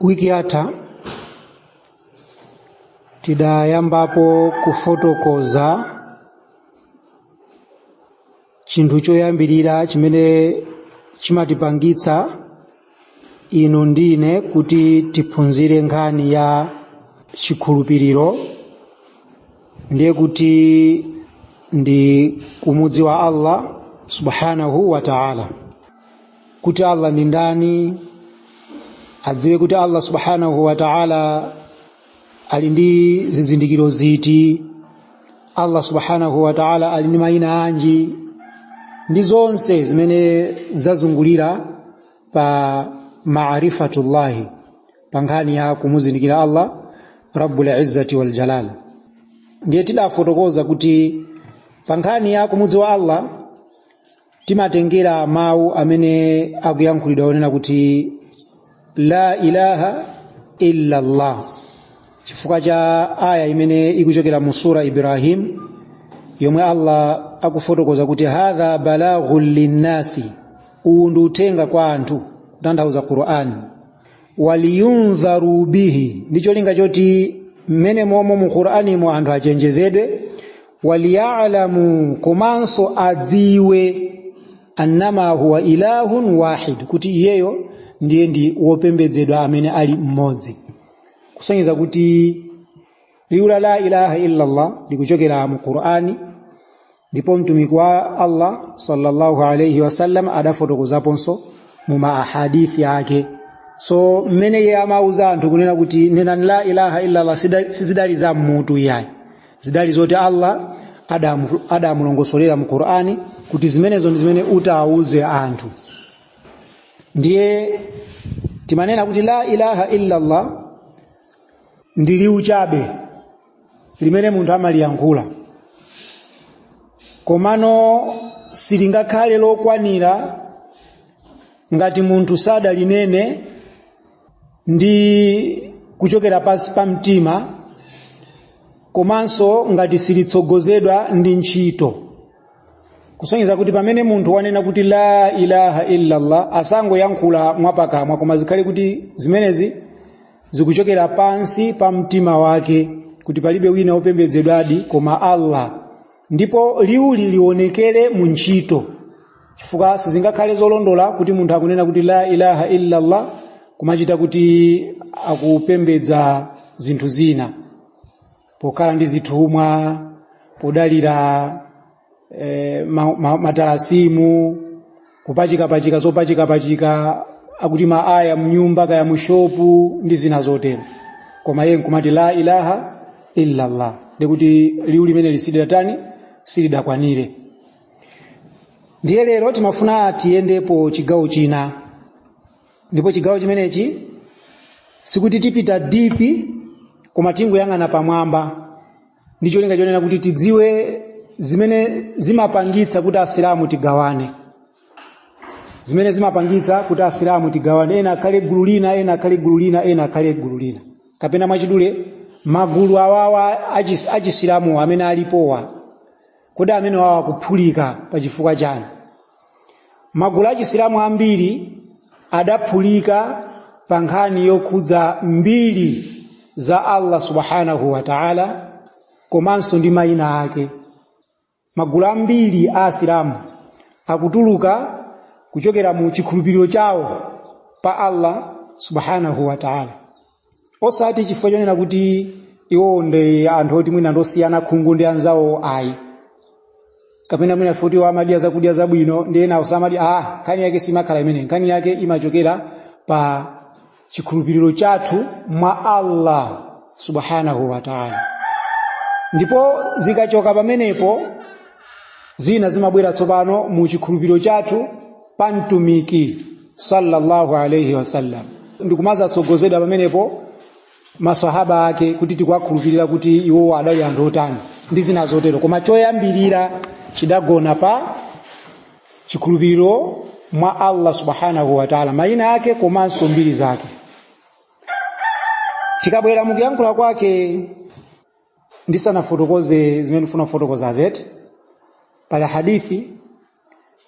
Wiki yatha tidayambapo kufotokoza chinthu choyambirira chimene chimatipangitsa inu ndine kuti tiphunzire nkhani ya chikhulupiriro, ndiye kuti ndi kumudziwa Allah subhanahu wa ta'ala, kuti Allah ndi ndani, adziwe kuti Allah subhanahu wa ta'ala ali ndi zizindikiro ziti, Allah subhanahu wa ta'ala ali ndi mayina anji, ndi zonse zimene zazungulira pa ma'rifatullahi, pa nkhani ya kumuzindikira Allah Rabbul Izzati wal Jalal. Ndiye tidafotokoza kuti pa nkhani ya kumudziwa Allah timatengera mawu amene akuyankhulidwa onena kuti la ilaha illa Allah, chifukwa cha aya imene ikuchokera mu sura Ibrahim yomwe Allah akufotokoza kuti hadha balaghul linnasi, uwu ndi uthenga kwa anthu, kutanthauza Qur'an, waliyundharu bihi, ndicho linga choti mmene momwe mu Qur'ani mu anthu achenjezedwe, waliya'lamu, komanso adziwe, annama huwa ilahun wahid, kuti iyeyo ndiye ndi wopembedzedwa amene ali mmodzi. Kusonyeza kuti liwu la ilaha illa Allah likuchokera mu Qur'ani, ndipo mtumiki wa Allah sallallahu alayhi wasallam adafotokozaponso mu maahadithi yake. So mmene ye amauza anthu kunena kuti nena la ilaha illa Allah sizidali za mutu yayi, zidali zoti Allah adamulongosolera mu Qur'ani kuti zimenezo ndi zimene utauze anthu. Ndiye timanena kuti la ilaha illa Allah ndi liwu chabe limene munthu amaliyankhula, komano silingakhale lokwanira ngati munthu sadalinene ndi kuchokera pansi pa mtima, komanso ngati silitsogozedwa ndi ntchito. Kusonyeza kuti pamene munthu wanena kuti la ilaha illa Allah asangoyankhula mwapakamwa, koma zikhale kuti zimenezi zikuchokera pansi pa mtima wake, kuti palibe wina opembedzedwadi koma Allah, ndipo liwu lilionekere mu ntchito. Chifukwa sizingakhale zolondola kuti munthu akunena kuti la ilaha illa Allah kumachita kuti akupembedza zinthu zina, pokhala ndi zithumwa, podalira matalasimu, kupachika zopachika akuti maaya mnyumba kaya mushopu ndi zina zotero, koma yeye nkumati la ilaha illa Allah, ndikuti liwu limene lisidatani silidakwanire. Ndiye lero timafuna tiyendepo chigawo china, ndipo chigawo chimenechi sikuti tipita dipi, koma tingoyang'ana pamwamba, ndicho linga chonena kuti tidziwe zimene zimapangitsa kuti Asilamu tigawane, zimene zimapangitsa kuti Asilamu tigawane, ena akhale gulu lina, ena akhale gulu lina, ena akhale gulu lina, kapena mwachidule magulu awawa achisilamu amene alipowa, kodi amene wawa kuphulika pa chifukwa chani? Magulu achisilamu ambiri adaphulika pa nkhani yokhudza mbiri za Allah subhanahu wa ta'ala, komanso ndi mayina ake. Magulu ambiri a Asilamu akutuluka kuchokera mu chikhulupiriro chawo pa Allah subhanahu wa ta'ala, osati chifukwa chonena kuti iwo ndi anthu oti mwina ndosiyana khungu ndi anzawo ayi, kapena mwina futi wa amadya zakudya zabwino ndi ena osamadi. Nkhani yake simakhala imene, nkhani yake imachokera pa chikhulupiriro chathu mwa Allah subhanahu wa ta'ala. Ndipo zikachoka pamenepo zina zimabwera tsopano mu chikhulupiriro chathu pa mtumiki sallallahu alayhi wasallam, ndikumaza tsogozedwa pamenepo maswahaba ake kuti tikwakhulupirira kuti iwo adali anthu otani ndi zina zotero, koma choyambirira chidagona pa chikhulupiriro mwa Allah subhanahu wa ta'ala, mayina ake komanso mbiri zake. Tikabwera mukuyankhula kwake ndisanafotokoze zimene ndifuna kufotokoza zeti, pala hadithi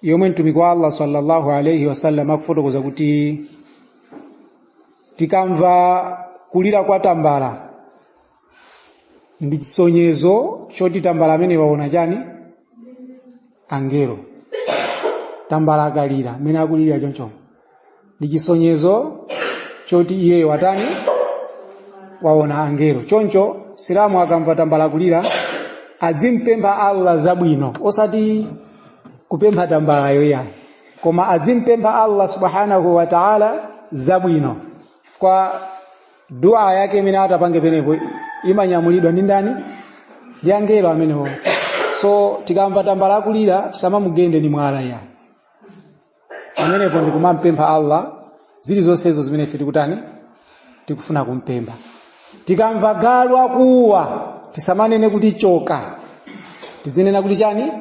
yomwe mtumiki wa Allah sallallahu alayhi wasallam akufotokoza kuti tikamva kulira kwa tambala ndi chisonyezo choti tambala amene waona chani angelo. Tambala akalira amene akulira choncho ndi chisonyezo choti iye watani waona angelo. Choncho Silamu akamva tambala kulira azimpempha Allah zabwino, osati kupempha tambala yoya, koma azimpempha Allah subhanahu wa ta'ala zabwino. Kwa dua yake imene atapange penepo imanyamulidwa ndi ndani? Ndi angelo amenewo. So tikamva tambala kulira tisamamugende ni mwala ya. Amenepo ndi kumampempha Allah zili zonsezo zimene ife tikutani tikufuna kumpempha. Tikamva galu akuwa tisamanene kuti choka, tizinena kuti chani?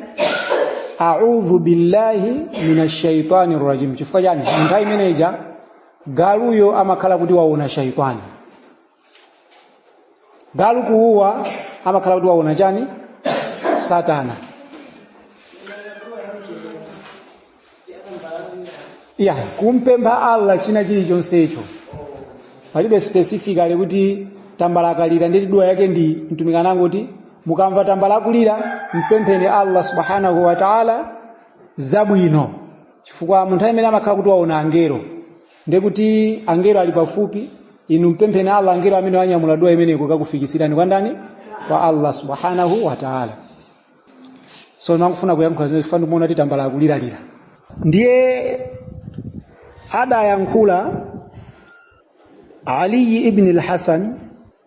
A'udhu billahi minash shaitanir rajim. Chifukwa chani? Nthawi imeneja galuyo amakhala kuti waona shaitani. Galu kuwa amakhala kuti waona chani? Satana. Kumpempha Allah china chilichonsecho. Palibe specifically kuti tambala akalira ndi dua yake ndi mtumiki anangoti mukamva tambala kulira mpempheni Allah subhanahu wa ta'ala zabwino. Chifukwa munthu amene amakhala kuti waona angelo ndi kuti angelo ali pafupi, inu mpempheni Allah angelo amene wanyamula dua imene kukakufikisirani kwa ndani? Kwa Allah subhanahu wa ta'ala. So nakufuna kuyankhula zimene fanu muona tambala akulira lira. Ndiye ada yankhula Ali ibn al-Hasan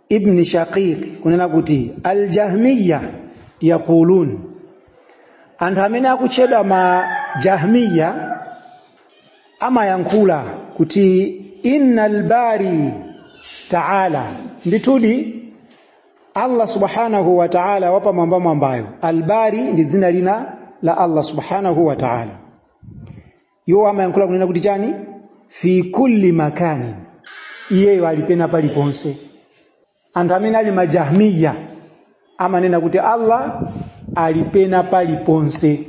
ibn Shaqiq kunena kuti al-Jahmiyya yaqulun, anthu amene akuchedwa ma Jahmiyya ama yankhula kuti innal bari ta'ala, nditudi Allah subhanahu wa ta'ala wapa mwambayo. Al-bari ndi dzina lina la Allah subhanahu wa ta'ala. Yo ama yankula kunena kuti chani? Fi kulli makani, iye alipena paliponse. Anthu amene ali majahmiya amanena kuti Allah alipena paliponse.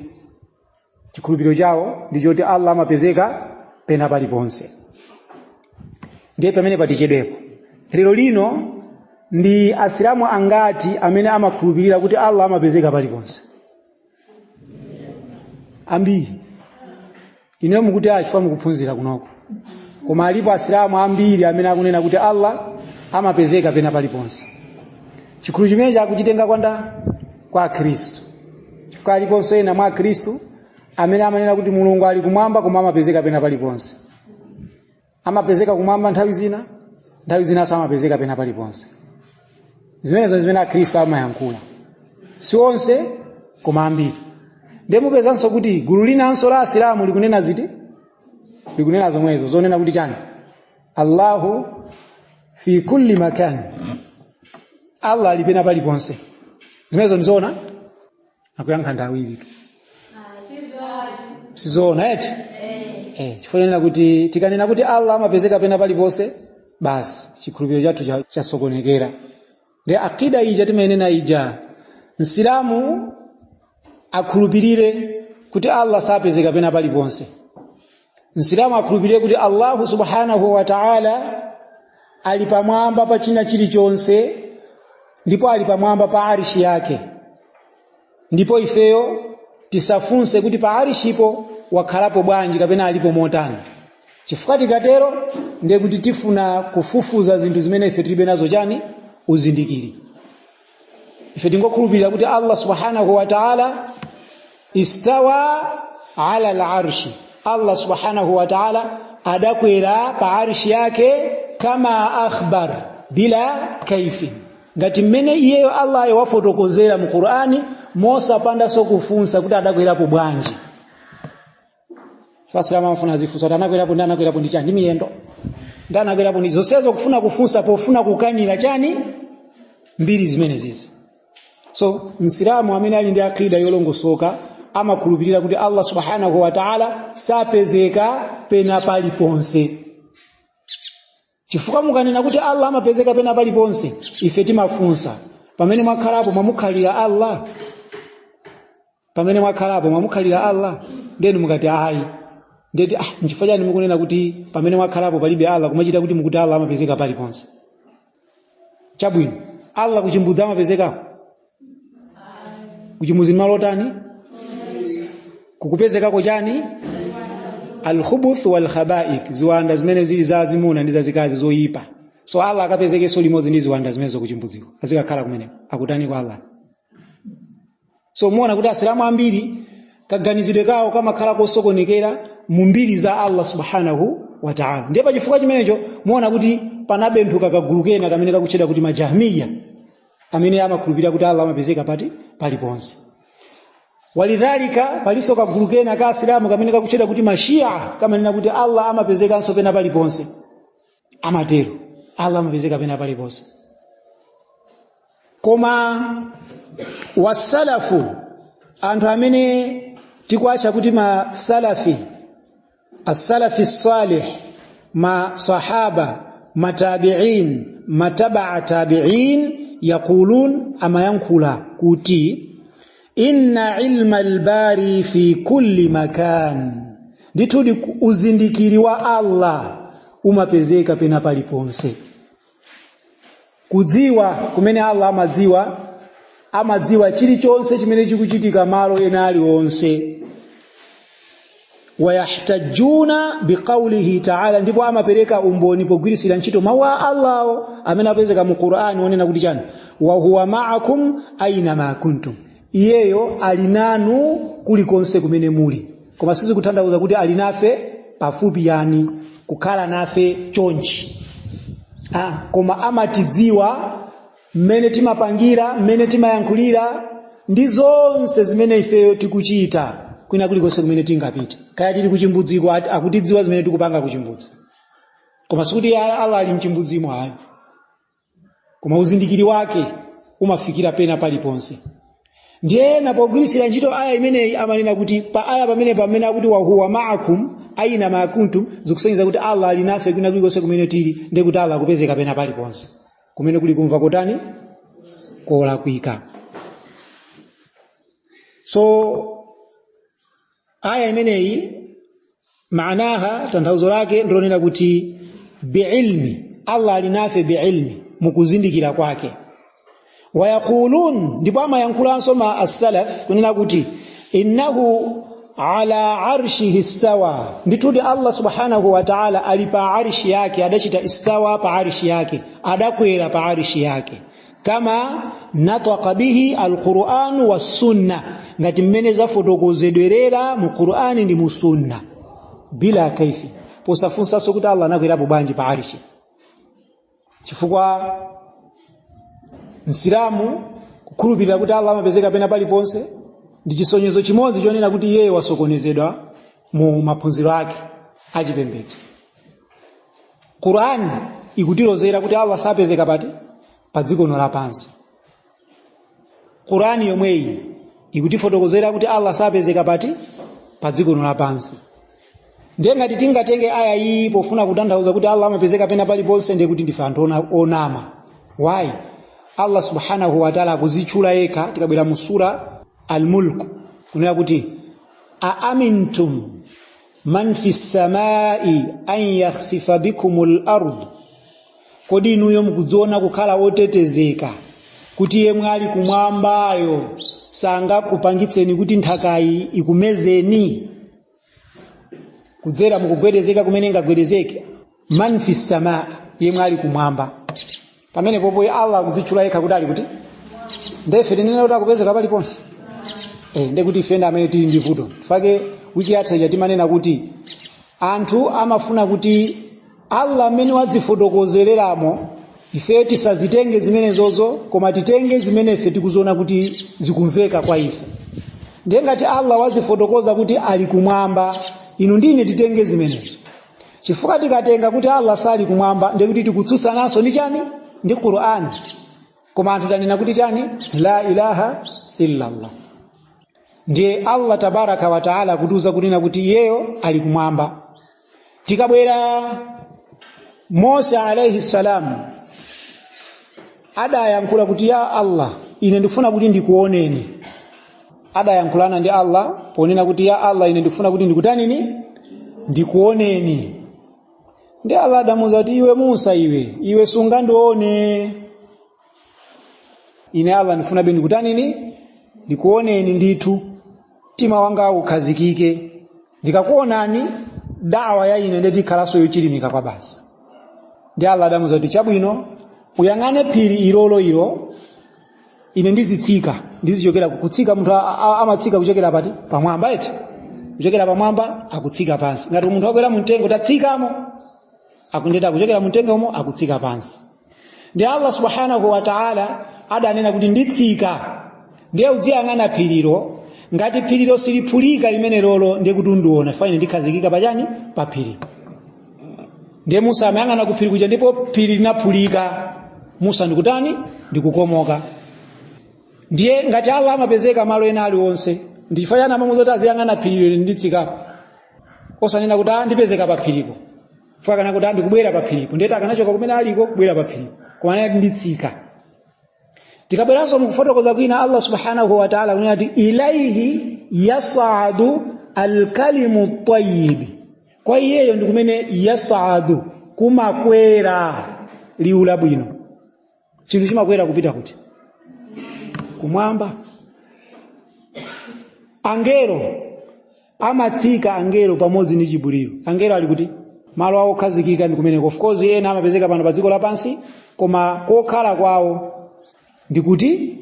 Chikhulupiriro chawo ndi choti Allah amapezeka pena paliponse. Ndiye pamene patichedwepo. Lero lino ndi asilamu angati amene amakhulupirira kuti Allah amapezeka paliponse? Ambiri. Ine mukuti achifwa mukuphunzira kunoko. Koma alipo asilamu ambiri amene akunena kuti Allah amapezeka pena paliponse. Chikulu chimene chakuchitenga kwanda kwa Kristo. Chifukwa aliponso ena mwa Kristo amene amanena kuti Mulungu ali kumwamba koma amapezeka pena paliponse. Amapezeka kumwamba nthawi zina samapezeka pena paliponse. Zimenezo zimene Kristo amayankhula. Si onse koma ambiri. Ndemupezanso kuti gulu linanso la asilamu likunena ziti? Likunena zomwezo zonena kuti chani? Allahu fi kulli makan. Allah alipena paliponse. Zimenezo nizona? Akuyankha ndawiri tu. Sizona eti? Chifanana kuti tikanena kuti Allah amapezeka pena paliponse, basi chikhulupiriro chathu chasokonekera. Ndi akida ija timenena ija, Msilamu akhulupirire kuti Allah sapezeka pena paliponse. Msilamu akhulupirire kuti Allah subhanahu wa ta'ala ali pamwamba pa china chilichonse, ndipo ali pamwamba pa arishi yake. Ndipo ifeyo tisafunse kuti pa arishipo wakhalapo bwanji kapena alipo motani. Chifukwa tikatero ndiye kuti tifuna kufufuza zinthu zimene ife tilibe nazo chani? Uzindikiri. Ife tingokhulupirira kuti Allah subhanahu wa ta'ala istawa ala al-arshi. Allah subhanahu wa ta'ala adakwera pa arshi yake kama akhbar bila kaifin. Ngati mmene iyeyo Allah wafotokozera mu Qur'ani mosapanda sokufunsa kuti adakwerapo bwanji. Fasira mafuna zifunsa anakwerapo ndi anakwerapo ndi chani? Ndi miyendo. Ndi anakwerapo ndi zonsezo kufuna kufunsa pofuna kukanira chani? Mbiri zimene zizi. So Msilamu amene ali ndi akida yolongosoka amakhulupirira kuti Allah subhanahu wa ta'ala sapezeka pena paliponse. Chifukwa mukanena kuti Allah amapezeka pena paliponse, ife timafunsa, pamene mwakhalapo mwamukhalira Allah? Pamene mwakhalapo mwamukhalira Allah? Then mukati ayi. ndeti nchifukwa chani mukunena kuti pamene mwakhalapo palibe Allah kumachita kuti mukuti Allah amapezeka paliponse? Chabwino, Allah kuchimbudza amapezeka? Kuchimbuzi malotani? Kukupezekako chani? Al-khubuth wal khaba'ith, ziwanda zimene zili zazimuna ndi zazikazi zoyipa. So Allah akapezekenso limodzi ndi ziwanda zimene zokuchimbuzika azikakhala kumeneko akutani kwa Allah. So muona kuti asilamu ambiri kaganizidwe kawo kamakhala kosokonekera mu mbiri za Allah subhanahu wa ta'ala. Ndiye pa chifukwa chimenecho muona kuti panabe nthu kakagulu kena kamene kakutchedwa kuti majahmiya amene amakhulupirira kuti Allah amapezeka paliponse. Walidhalika paliso kagulu kena ka asilamu kamene kakutchedwa kuti mashia kamanena kuti Allah amapezekanso pena paliponse. Amatero Allah amapezeka pena paliponse. Koma wasalafu, anthu amene tikwacha kuti masalafi, as-salafi salih, ma sahaba, matabi'in, mataba'a tabi'in, yaqulun ama yankula kuti inna ilma al-bari fi kulli makan, nditudi uzindikiri wa Allah umapezeka pena paliponse. Kudziwa kumene Allah amadziwa chilichonse chimene chikuchitika malo ena aliwonse. Wayahtajuna biqaulihi ta'ala, ndipo amapereka umboni pogwirisira ntchito mawu a Allah amene apezeka mu Qur'ani wonena kuti chani, wa huwa ma'akum aina ma kuntum, iyeyo ali nanu kulikonse kumene muli. Koma sisi kutanthauza kuti ali nafe pafupi, yani kukhala nafe chonchi. Koma amatidziwa mmene timapangira, mmene timayankhulira ndi zonse zimene ifeyo tikuchita kwina kulikonse kumene tingapita. Kaya tili kuchimbudziko akutidziwa zimene tikupanga kuchimbudzi. Koma sikuti Allah ali mchimbudzimo ayi. Koma uzindikiri wake umafikira pena paliponse. Ndiye napogwirisira ntchito aya imeneyi amanena kuti pa aya pamene akuti wa huwa ma'akum aina ma kuntum, zikusonyeza kuti Allah ali nafe kwina kulikonse kumene tili, ndiye kuti Allah akupezeka pena paliponse kumene kuli kumva kotani kolakwika. So aya imeneyi maanaha, tanthauzo lake ndilonena kuti biilmi, Allah ali nafe biilmi, mukuzindikira kwake. Wayaqulun, ndipo amayankhulanso ma as-salaf kunena kuti innahu ala arshihi istawa, nditudi Allah subhanahu wa ta'ala ali pa arshi yake, adachita istawa pa arshi yake, adakwera pa arshi yake, kama nataqa bihi al-Qur'an was-sunnah, ngati mmene zafotokozedwerera mu Qur'ani ndi mu sunna, bila kaifi. Posafunsanso kuti Allah anakwerapo bwanji pa arshi, chifukwa Msilamu kukhulupirira kuti Allah amapezeka pena paliponse ndi chisonyezo chimodzi chonena kuti yeye wasokonezedwa mu maphunziro ake achipembedzo. Qur'an ikutilozera kuti Allah sapezeka pati pa dziko lapansi. Qur'an yomweyi ikutifotokozera kuti Allah sapezeka pati pa dziko lapansi. Ndiye ngati tingatenge aya iyi pofuna kutanthauza kuti Allah amapezeka pena paliponse, ndiye kuti ndife anthu onama. Why? Allah subhanahu wa ta'ala akuzitchula yekha tikabwera mu sura Al-Mulk kunena kuti aamintum man fis samai an yakhsifa bikumul ard, kodi inuyo mukudziona kukhala wotetezeka kuti yemwe ali kumwambayo sangakupangitseni kuti nthakayi ikumezeni kudzera mukugwedezeka kumene ingagwedezeke? Man fis samai, yemwe ali kumwamba. Pamene popo Allah akuzitchula yekha kuti ali kuti ndefe tinene kuti akupezeka paliponse. Ndiye kuti ife amene tili ndi vuto. Fake wiki yatha timanena kuti anthu amafuna kuti Allah amene wadzifotokozereramo ife tisazitenge zimenezozo, koma titenge zimene ife tikuziona kuti zikumveka kwa ife. Ndiye ngati Allah wazifotokoza kuti ali kumwamba, inu ndine titenge zimenezo. Chifukwa tikatenga kuti Allah sali kumwamba, ndiye kuti tikutsutsananso ndi chani? Ndi Qur'an. Koma anthu tanena kuti chani? La ilaha illa Allah. Ndiye Allah tabaraka wa taala kutuza kunena kuti yeyo ali kumwamba. Tikabwera Musa alayhi salam adayankhula kuti ya Allah, ine ndifuna kuti ndikuoneni. Adayankhulana ndi Allah ponena kuti ya Allah, ine ndifuna kuti ndikutanini ndikuoneni. Ndi Allah adamuza kuti iwe Musa iwe sungandione. Ine Allah ndifuna beni kutanini ndikuoneni ndithu, mtima wanga ukhazikike, ndikakuonani dawa ya ine ndeti khalaso yochilimika kwa basi. Ndi Allah adamuza kuti chabwino uyang'ane phiri ilo ine ndizichokera kutsika. Munthu amatsika kuchokera pati pamwamba, eti kuchokera pamwamba akutsika pansi. Ngati munthu akwera mtengo tatsikamo, akundeta kuchokera mtengomo akutsika pansi. Ndi Allah subhanahu wa ta'ala adanena kuti nditsika, ndiye uziyang'ana phirilo, ngati phirilo siliphulika limene lolo ndiye kuti undiona fine ndikhazikika pachani pa phiri. Ndiye Musa amayang'ana ku phiri kuja, ndipo phiri linaphulika. Musa ndikutani ndikukomoka. Ndiye ngati Allah amapezeka malo ena aliwonse, ndifanyana mamuzo kuti aziyang'ana phirilo nditsikapo, osanena kuti ndipezeka pa phiripo, fakana kuti ndikubwera pa phiripo, ndeta akanachoka kumene aliko kubwera pa phiripo, koma nati nditsika. Tikabweranso mukufotokoza kwina Allah subhanahu wa ta'ala kunena kuti ilaihi yas'adu alkalimu at-tayyib, kwa iyeyo ndi kumene yas'adu kumakwera liwu labwino. Chinthu chimakwera kupita kuti kumwamba. Angelo amatsika, angelo pamodzi ndi Jibril. Angelo ali kuti malo awo khazikika ndi kumene. Of course ena amapezeka pano pa dziko lapansi, koma kokhala kwawo ndikuti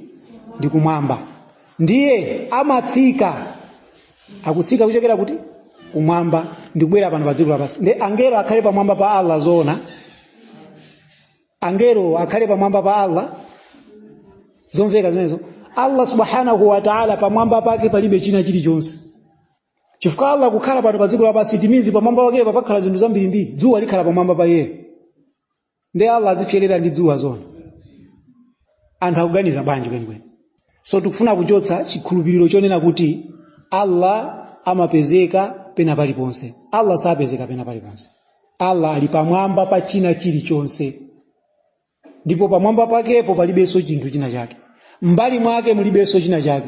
ndikumwamba. Ndiye amatsika, akutsika kuchokera kuti kumwamba ndikubwera pano pa dziko lapansi. Ndi angelo akhale pamwamba pa Allah zona, angelo akhale pamwamba pa Allah zomveka zimenezo. Allah subhanahu wa ta'ala pamwamba pake palibe china chilichonse. Chifukwa Allah kukhala pano pa dziko lapansi timizi pamwamba pake pakhala zinthu zambirimbiri. Dzuwa likhala pamwamba pa iye, ndi Allah azipyerera ndi dzuwa zona. Anthu akuganiza bwanji kwenikweni? So tikufuna kuchotsa chikhulupiriro chonena kuti Allah amapezeka pena paliponse. Allah sapezeka pena paliponse. Allah ali pamwamba pa china chilichonse, ndipo pamwamba pakepo palibenso chinthu china chake, mbali mwake mulibenso china chake.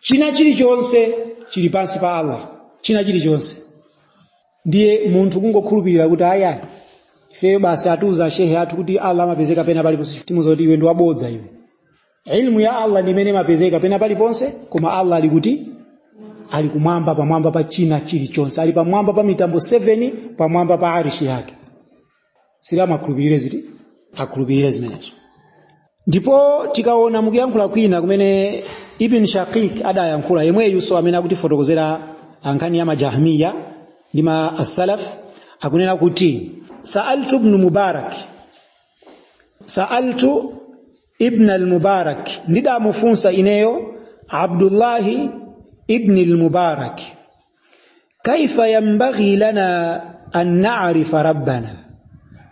China chilichonse chili pansi pa Allah, china chilichonse. Ndiye munthu kungokhulupirira kuti ayayi ife basi atuza shehe athu kuti Allah amapezeka pena paliponse, timuza kuti iwe ndi wabodza iwe. Ilmu ya Allah ndi imene mapezeka pena paliponse, koma Allah ali kuti ali kumwamba, pamwamba pa china chilichonse. Ali pamwamba pa mitambo 7, pamwamba pa arishi yake. Silamu akhulupirire ziti akhulupirire zimenezo. Ndipo tikaona mukuyankhula kwina kumene Ibn Shaqiq adayankhula, yemweyunso amene akutifotokozera ankhani ya majahmiya ndi ma as-salaf, akunena kuti sa'altu ibn al-Mubarak, ndidamufunsa ineyo Abdullah ibn al-Mubarak, kaifa yanbaghi lana an na'rifa rabbana,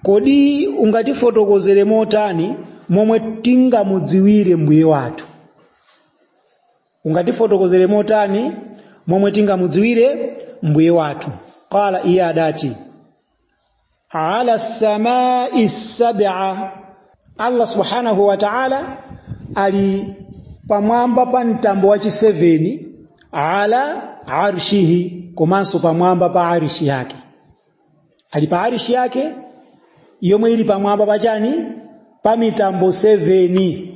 kodi ungatifotokozere motani momwe tingamudziwire mbuye wathu? Ungatifotokozere motani momwe tingamudziwire mbuye wathu? Qala iya adati ala as-samai as-sab'a, Allah subhanahu wa ta'ala ali pamwamba pa mtambo wa 7, ala arshihi, komanso pamwamba pa arishi yake. Ali pa arishi yake yomwe ili pamwamba pa chani pa mitambo 7.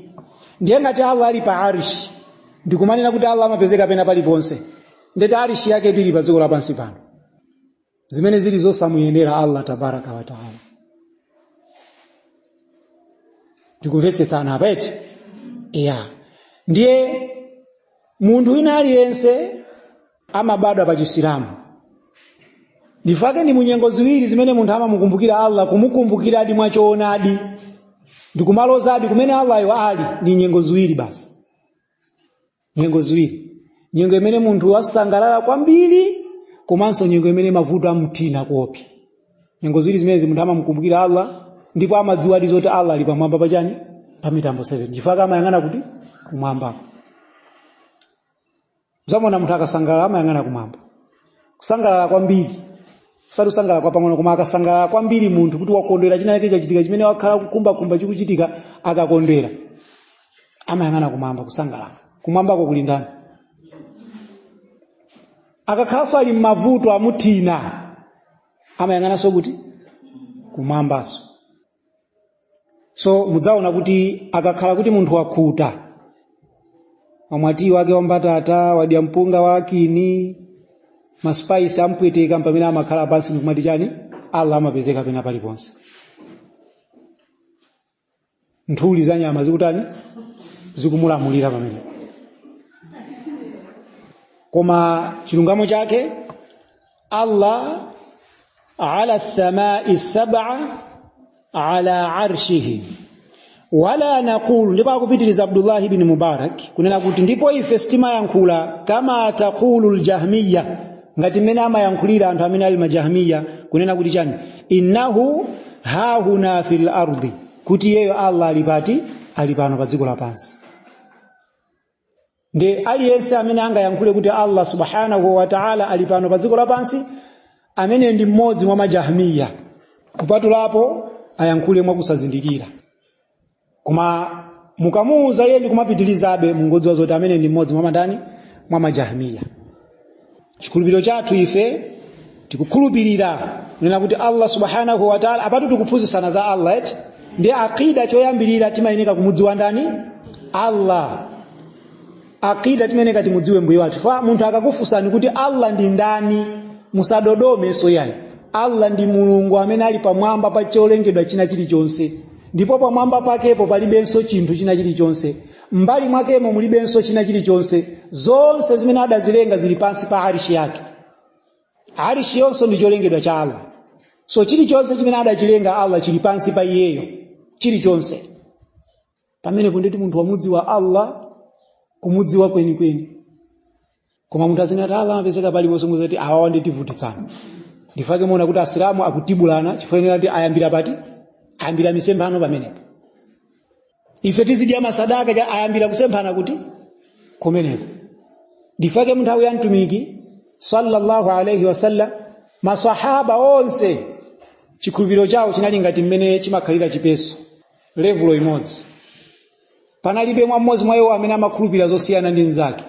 Ndiye ngati Allah ali pa arishi, ndikumanena kuti Allah amapezeka pena paliponse, ndeti arishi yake ili pa dziko lapansi pano, zimene zili zosamuyendera Allah tabaraka wa ta'ala. Tikumvetsetsana apa eti? Yeah. Ndiye munthu wina aliyense amabadwa pa Chisilamu. Ndifake ni munyengo ziwiri zimene munthu amamukumbukira Allah, kumukumbukira adi mwachoonadi, ndikumaloza adi kumene Allah yo ali, ni nyengo ziwiri basi. Nyengo ziwiri. Nyengo imene munthu wasangalala kwambiri, komanso nyengo imene mavuto amthina kopi. Nyengo ziwiri zimene munthu amamukumbukira Allah, ndipo amadziwa adi zoti Allah ali pamwamba pa chani pa mitambo 7. Ndifake amayang'ana kuti kumwamba. Zamona munthu akasangalala amayang'ana kumwamba. Kusangalala kwambiri, kusadu sangalala kwa pang'ono, koma akasangalala kwambiri munthu kuti wakondwera china chake chachitika chimene wakhala kukumba chikuchitika akakondwera, amayang'ana kumwamba kusangalala. Kumwambako kuli ndani? Akakhalanso ali m'mavuto amuthina, amayang'ananso kuti kumwambaso. So mudzaona kuti akakhala kuti munthu wakhuta, wamwati wake wambatata, wadya mpunga wakini, maspice ampweteka pamene amakhala pansi ndikumati chani, Allah amapezeka pena paliponse. Nthuli za nyama zikutani zikumulamulira pamene. Koma chilungamo chake Allah ala samai sab'a ala arshihi wala naqulu, ndipo akupitiriza Abdullah ibn Mubarak kunena kuti ndipo ife sitimayankhula kama taqulu aljahmiyya, ngati mmene amayankhulira anthu amene ali majahmiyya kunena kuti chani, innahu hahuna fil ardi, kuti yeyo Allah alipati, alipano pa dziko lapansi. Nde aliyense amene angayankhule kuti Allah subhanahu wa ta'ala alipano pa dziko lapansi, amene ndi mmodzi mwa majahmiyya, kupatulapo ayankhule mwakusazindikira. Koma mukamuuza yeye ndi kumapitilizabe mungodziwa zoti amene ndi mmodzi mwa mandani mwa majahmiyya. Chikhulupiriro chathu ife tikukhulupirira kunena kuti Allah subhanahu wa ta'ala, apatu tikuphunzitsana za Allah eti, ndi aqida choyambirira timayeneka kumudziwa ndani Allah. Aqida timayeneka timudziwe mbuye wathu. Fa munthu akakufunsani kuti Allah ndi ndani, musadodome so yayi. Allah ndi Mulungu amene ali pamwamba pa cholengedwa china chilichonse, ndipo pamwamba pakepo palibenso chinthu china chilichonse, mbali mwakemo mulibenso china chilichonse. Zonse zimene adazilenga zili pansi pa arishi yake. Arishi yonso ndi cholengedwa cha Allah. So chilichonse chimene adachilenga Allah chili pansi pa iyeyo, chilichonse. Pamene kundeti munthu wamudziwa Allah kumudziwa kweni. Koma munthu azinati Allah amapezeka paliponse muzati awawa ndi tivutitsana. Ndifake muona kuti asilamu akutibulana chifukwa kuti ayambira pati, ayambira misembano pamenepo. Ife tizidya masadaka ayambira kusembana kuti kumeneko. Ndifake munthu ya mtumiki sallallahu alayhi wasallam, masahaba onse chikhulupiriro chawo chinali ngati mmene chimakhalira chipeso, level imodzi. Panalibe mmodzi mwa iwo amene amakhulupirira zosiyana ndi nzake.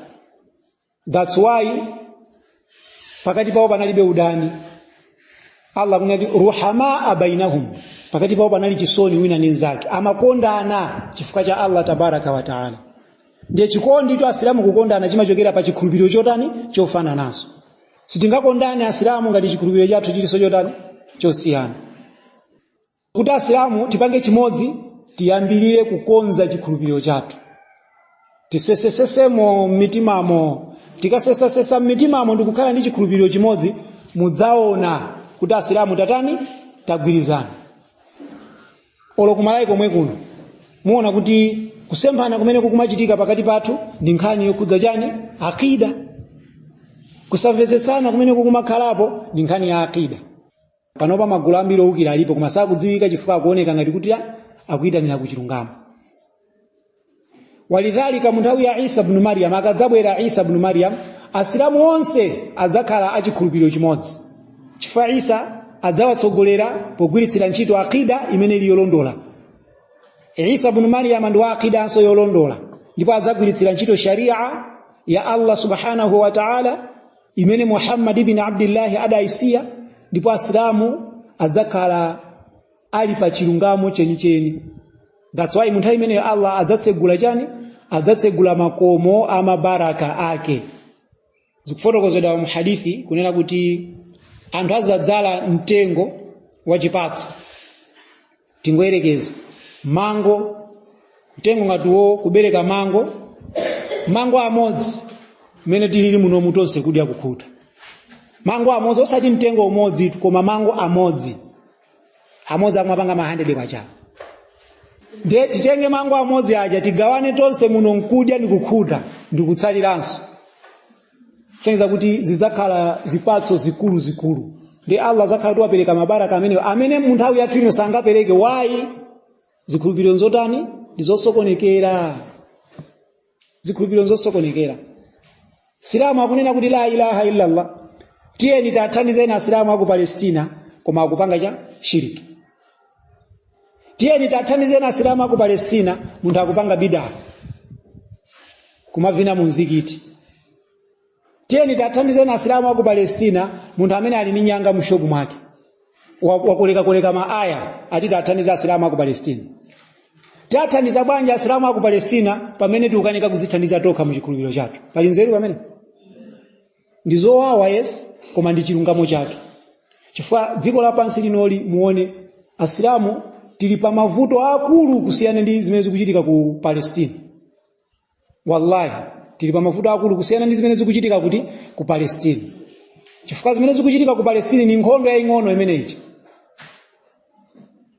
That's why pakati pawo panalibe udani. Allah kunati ruhamaa bainahum, pakati pawo panali chisoni wina ndi nzake, amakondana chifukwa cha Allah tabaraka wa taala. Ndiye chikondi tu asilamu kukondana chimachokera pa chikhulupiriro chotani chofana naso. Sitingakondane asilamu ngati chikhulupiriro chathu chiliso chotani chosiyana. Kuti asilamu tipange chimodzi, tiyambirire kukonza chikhulupiriro chathu. Tisesesesemo mitimamo, tikasesasesa mitimamo ndikukhala ndi chikhulupiriro chimodzi, mudzaona kuti asilamu tatani tagwirizana. Olo kumalayi komwe kuno muona kuti kusemphana kumene kukumachitika pakati pathu ndi nkhani yokhudza chani, akida. Kusamvetsetsana kumene kukumakhalapo ndi nkhani ya akida. Panopa magulu ambiri owukira alipo koma sakudziwika chifukwa akuoneka ngati kuti akuyitanira kuchilungamo. Walidhalika munthawi ya Isa ibn Maryam, akadzabwera Isa ibn Maryam, asilamu onse adzakhala achikhulupiriro chimodzi. Chifukwa Isa adzawatsogolera pogwiritsira ntchito akida imene ili yolondola. Isa ibn Maryam ndi wa akida anso yolondola, ndipo adzagwiritsira ntchito sharia ya Allah subhanahu wa ta'ala imene Muhammad ibn Abdullah adaisiya, ndipo asilamu adzakhala ali pa chilungamo chenicheni. That's why munthawi imene Allah adzatsegula chani, adzatsegula makomo amabaraka ake. Zikufotokozedwa mu hadithi kunena kuti anthu adzadzala mtengo wa chipatso. Tingoyerekeza mango, mtengo ngatiwo kubereka mango amodzi mene tilili muno mutonse kudya kukhuta. Mango amodzi, osati mtengo umodzi koma mango amodzi akumapanga 100 kwacha. Ndiye titenge mango amodzi aja tigawane tonse muno nkudya ndi kukhuta ndi kutsaliranso. Fenza kuti zizakhala zipatso zikulu. Ndiye Allah azakhala tuwapereka mabaraka amene munthawi yathu ino sangapereke. Why? Zikhulupiriro nzotani ndizosokonekera. Zikhulupiriro nzosokonekera. Silamu akunena kuti la ilaha illa Allah, tiyeni tathandizeni asilamu aku Palestina koma akupanga cha shiriki. Tiyeni tathandizeni asilamu aku Palestina, munthu akupanga bid'a kumavina mu mzikiti. Tiyeni tathandizeni asilamu aku Palestina, munthu amene ali ndi nyanga mu shopu mwake. wakoleka maaya ati tathandiza asilamu aku Palestina. Tathandiza bwanji asilamu aku Palestina pamene tikukanika kuzithandiza tokha mu chikhulupiriro chathu? Pali nzeru pamene? Ndizowawa yes, koma ndi chilungamo chathu. Chifukwa dziko lapansi linoli muone asilamu tili pa mavuto akulu kusiyana ndi zimene zikuchitika ku Palestina. Wallahi tili pa mavuto akulu kusiyana ndi zimene zikuchitika kuti ku Palestina. Chifukwa zimene zikuchitika ku Palestina ni nkhondo yaying'ono imeneyi.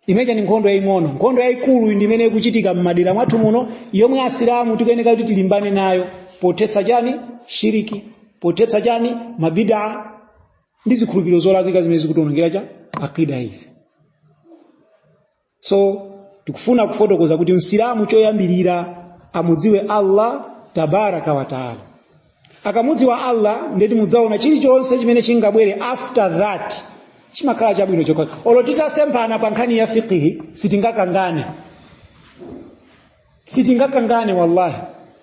Imeja ni nkhondo yaying'ono, nkhondo yayikulu ndi imene ikuchitika m'madera mwathu muno, yomwe asilamu tikuyeneka kuti tilimbane nayo potetsa chani shiriki, potetsa chani mabid'a ndi zikhulupiriro zolakwika zimene zikutonongera cha akida ife. So tikufuna kufotokoza kuti msilamu choyambirira amudziwe Allah tabaraka wa taala. Akamudziwa Allah ndeti mudzaona chilichonse chimene chingabwere after that chimakhala chabwino chokha. Olotita sempana pa nkhani ya fiqh sitingakangane wallahi.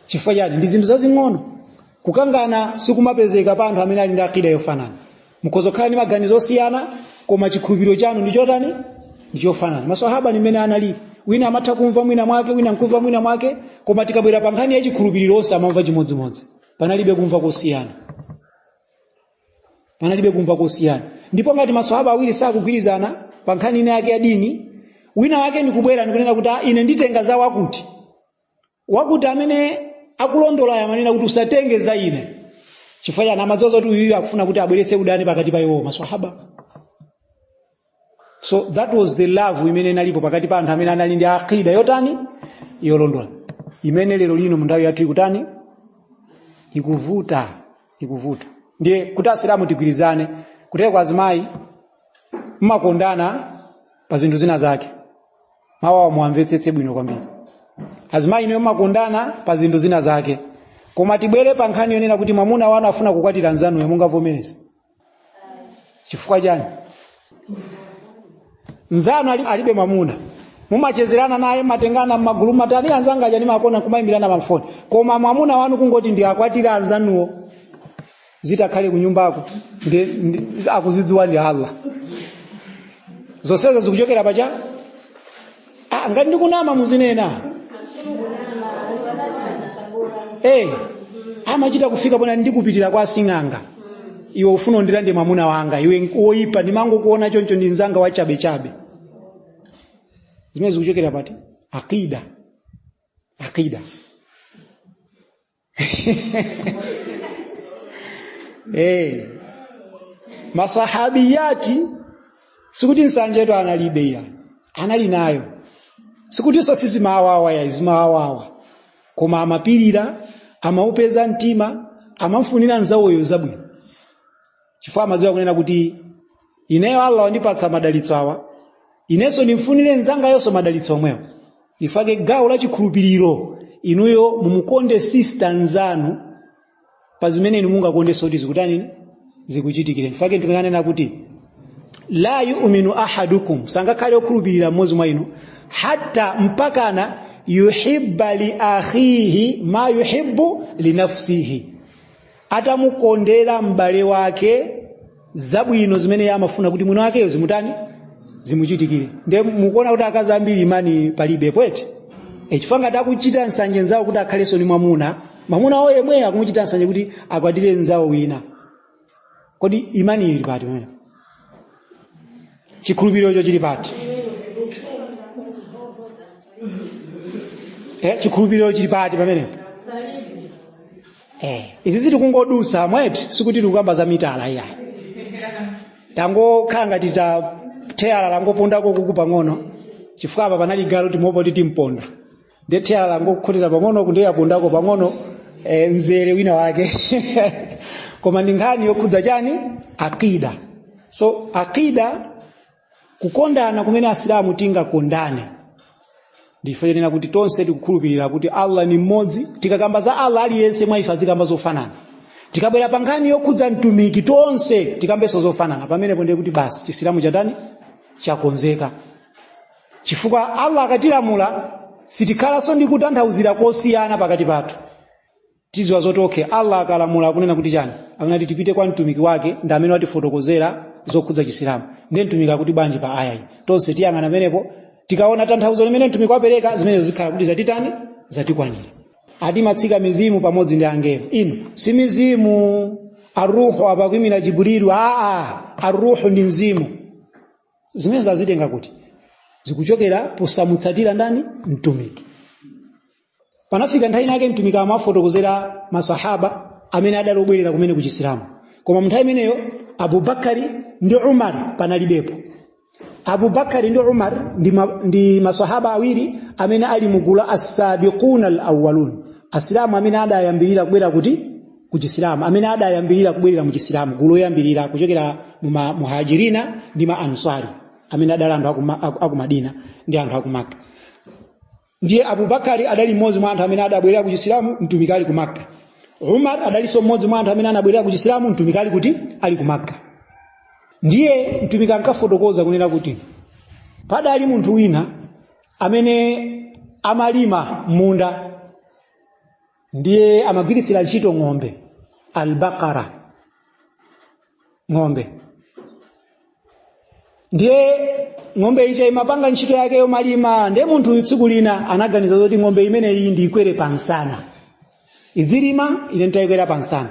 Chifukwa chani ndi zinthu zazing'ono. Kukangana sikumapezeka pa anthu amene ali ndi akida yofanana. Mukozokhala ndi maganizo osiyana koma chikhulupiriro chanu ndi chotani? Ndichofanana. Maswahaba ni mene anali wina amatha kumva mwina mwake, wina nkumva mwina mwake, koma tikabwera pa nkhani ya chikhulupiriro onse amamva chimodzimodzi. Panalibe kumva kosiyana. Ndipo ngati maswahaba awiri sakugwirizana pa nkhani ina yake ya dini, wina wake nikubwera nikunena kuti ine nditenga za wakuti. Wakuti amene akulondola yamanena kuti usatenge za ine. Chifukwa yana amazozo tu uyu akufuna kuti abweretse udani pakati pa iwo maswahaba. So that was the love imene nalipo pakati pa anthu amene anali ndi akida yotani yolondola. Imene lero lino mundawi yathu ikutani ikuvuta. Ndiye kuti asilamu tigwirizane kuteka kwa azimayi mmakondana pa zinthu zina zake. Mawa muamvetsetse bwino kwambiri. Azimayi niyo mmakondana pa zinthu zina zake. Koma tibwere pa nkhani yonena kuti mwamuna wanu afuna kukwatira nzanu yamungavomereza. Chifukwa chani? Nzanu alibe mwamuna. Mumachezerana naye matengana magulu matani anzanga ajani makona kumayimbirana pamfoni. Koma mwamuna wanu kungoti ndi akwatira anzanuwo. Zitakhale ku nyumbako akuzidziwa ndi Allah. Zonsezi zikuchokera pacha? Ngati ndikunama muzinena. Amachita kufika pona ndikupitira kwa sing'anga. Iwe ufuna ndirande mwamuna wanga, iwe oyipa ndimango kuona choncho ndi nzanga wa chabe. Zimene zikuchokera pati? Akida. Masahabiyati sikuti nsanje yetu analibe ya. Anali nayo. Sikuti so sisi mawawa ya izimawawa. Koma amapirira, amaupeza mtima, amamfunira nzawoyo zabwino. Chifukwa amaziwa kunena kuti ineyo Allah wandipatsa madalitso awa. Ineso nimfunire nzanga yonso madalitso omwewo. Ifake gawo la chikhulupiriro inuyo mumukonde sister nzanu pa zimene inu mungakonde soti zikutani zikuchitikire. Ifake ndikanena kuti la yu'minu ahadukum sangakhale okhulupirira mmodzi mwa inu hatta mpakana yuhibba li akhihi ma yuhibbu li nafsihi. Atamukondera m'bale wake zabwino zimene amafuna kuti mwini wakeyo zimutani zimuchitikire. Nde mukuona kuti akazi ambiri imani palibe pwete. Chifukwa ngati akuchita nsanje nzawo kuti akhaleso ni mwamuna oyo yemwe akumuchita nsanje kuti akwatire nzawo wina. Kodi imani ili pati mwene? Chikhulupiriro chili pati? Chikhulupiriro chili pati pamene? Izi zitikungodusa mweti sikuti tikukamba za mitala iya. Tango khanga titeala langopondako kuku pang'ono. Chifukwa apa panali galo timopo titimponda. Nde teala langokhotera pang'ono kundeya pondako pang'ono nzere wina wake. Koma ndi nkhani yokhudza chani? Akida. So akida kukondana kumene asilamu tingakondane. Ndifanira kuti tonse tikukhulupirira kuti Allah ni mmodzi. Tikakamba za Allah aliyense mwa ife zikamba zofanana. Tikabwera pa nkhani yokhudza mtumiki tonse tikambeso zofanana. Pamene ponde kuti basi chisilamu chatani chakonzeka. Chifukwa Allah akatilamula sitikhalanso ndi kutanthauzira kosiyana pakati pathu. Tiziwa zotoke Allah akalamula kunena kuti chani? Akunati tipite kwa mtumiki wake ndi amene watifotokozera zokhudza chisilamu. Ndiye mtumiki kuti bwanji pa aya iyi. Tonse tiyang'ana menepo tikaona tanthauzo limene mtumiki wapereka zimene zikhala kuti zatitani zatikwanira. Ati matsika mizimu pamodzi ndi angelo. Ino si mizimu aruhu apakwimira Jibrilu, aruhu ndi mzimu. Zimene zazitenga kuti zikuchokera posamutsatira ndani mtumiki. Panafika nthawi yake mtumiki amafotokozera masahaba amene adalobwerera kumene kuchisilamu. Koma nthawi imeneyo Abubakari ndi Umar panalibepo. Abubakari ndi Umar ndi masahaba awiri amene ali mugulu as-sabiquna al-awwalun. Asilamu amene adayambirira kubwera kuti kuchisilamu, amene adayambirira kubwerera mu chisilamu, gulu yambirira kuchokera mu muhajirina ndi ma ansari amene adali anthu aku Madina ndi anthu aku Makka. Ndiye Abubakari adali mmodzi mwa anthu amene adabwerera ku chisilamu, mtumiki ali ku Makka. Umar adalinso mmodzi mwa anthu amene anabwerera ku chisilamu, mtumiki ali kuti ali ku Makka. Ndiye mtumiki ankafotokoza kunena kuti padali munthu wina amene amalima munda, ndiye amagwiritsira ntchito ng'ombe, al-baqara, ng'ombe. Ndiye ng'ombe ija imapanga ntchito yake yomalima, ndiye munthu tsiku lina anaganiza kuti ng'ombe imene iyi ndiyikwere pansana. Izilima ine nitayikwera pansana.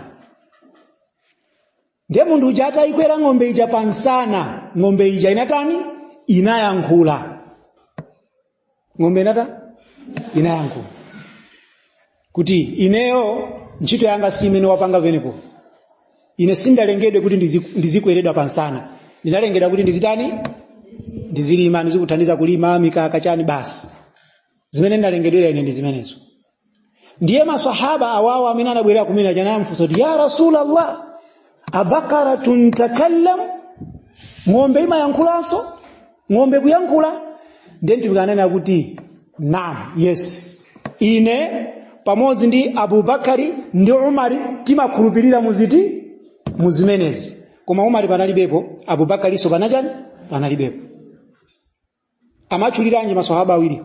Ndiye munthu uja atayikwera ng'ombe ija pansana, ng'ombe ija inatani? Inayankhula. Ng'ombe inayankhula. Kuti ineyo ntchito yanga si imene wapanga penepo. Ine sindalengedwe kuti ndizikweredwa pansana. Ndinalengedwa kuti ndizitani? Ndizilima, ndizikuthandiza kulima mikaka chani basi. Zimene ndalengedwera ine ndi zimenezo. Ndiye maswahaba awawa amene anabwerera kumene ajana mfuso kuti ya Rasulullah, abakaratun takallam, ng'ombe imayankhulanso, ng'ombe kuyankhula. Ndiye tikanena kuti naam, yes, ine pamodzi ndi Abubakari ndi Umari timakhulupirira muziti muzimenezi. Koma Umari panalibepo, Abubakari so panalibepo. Amachuliranji maswahaba awiri.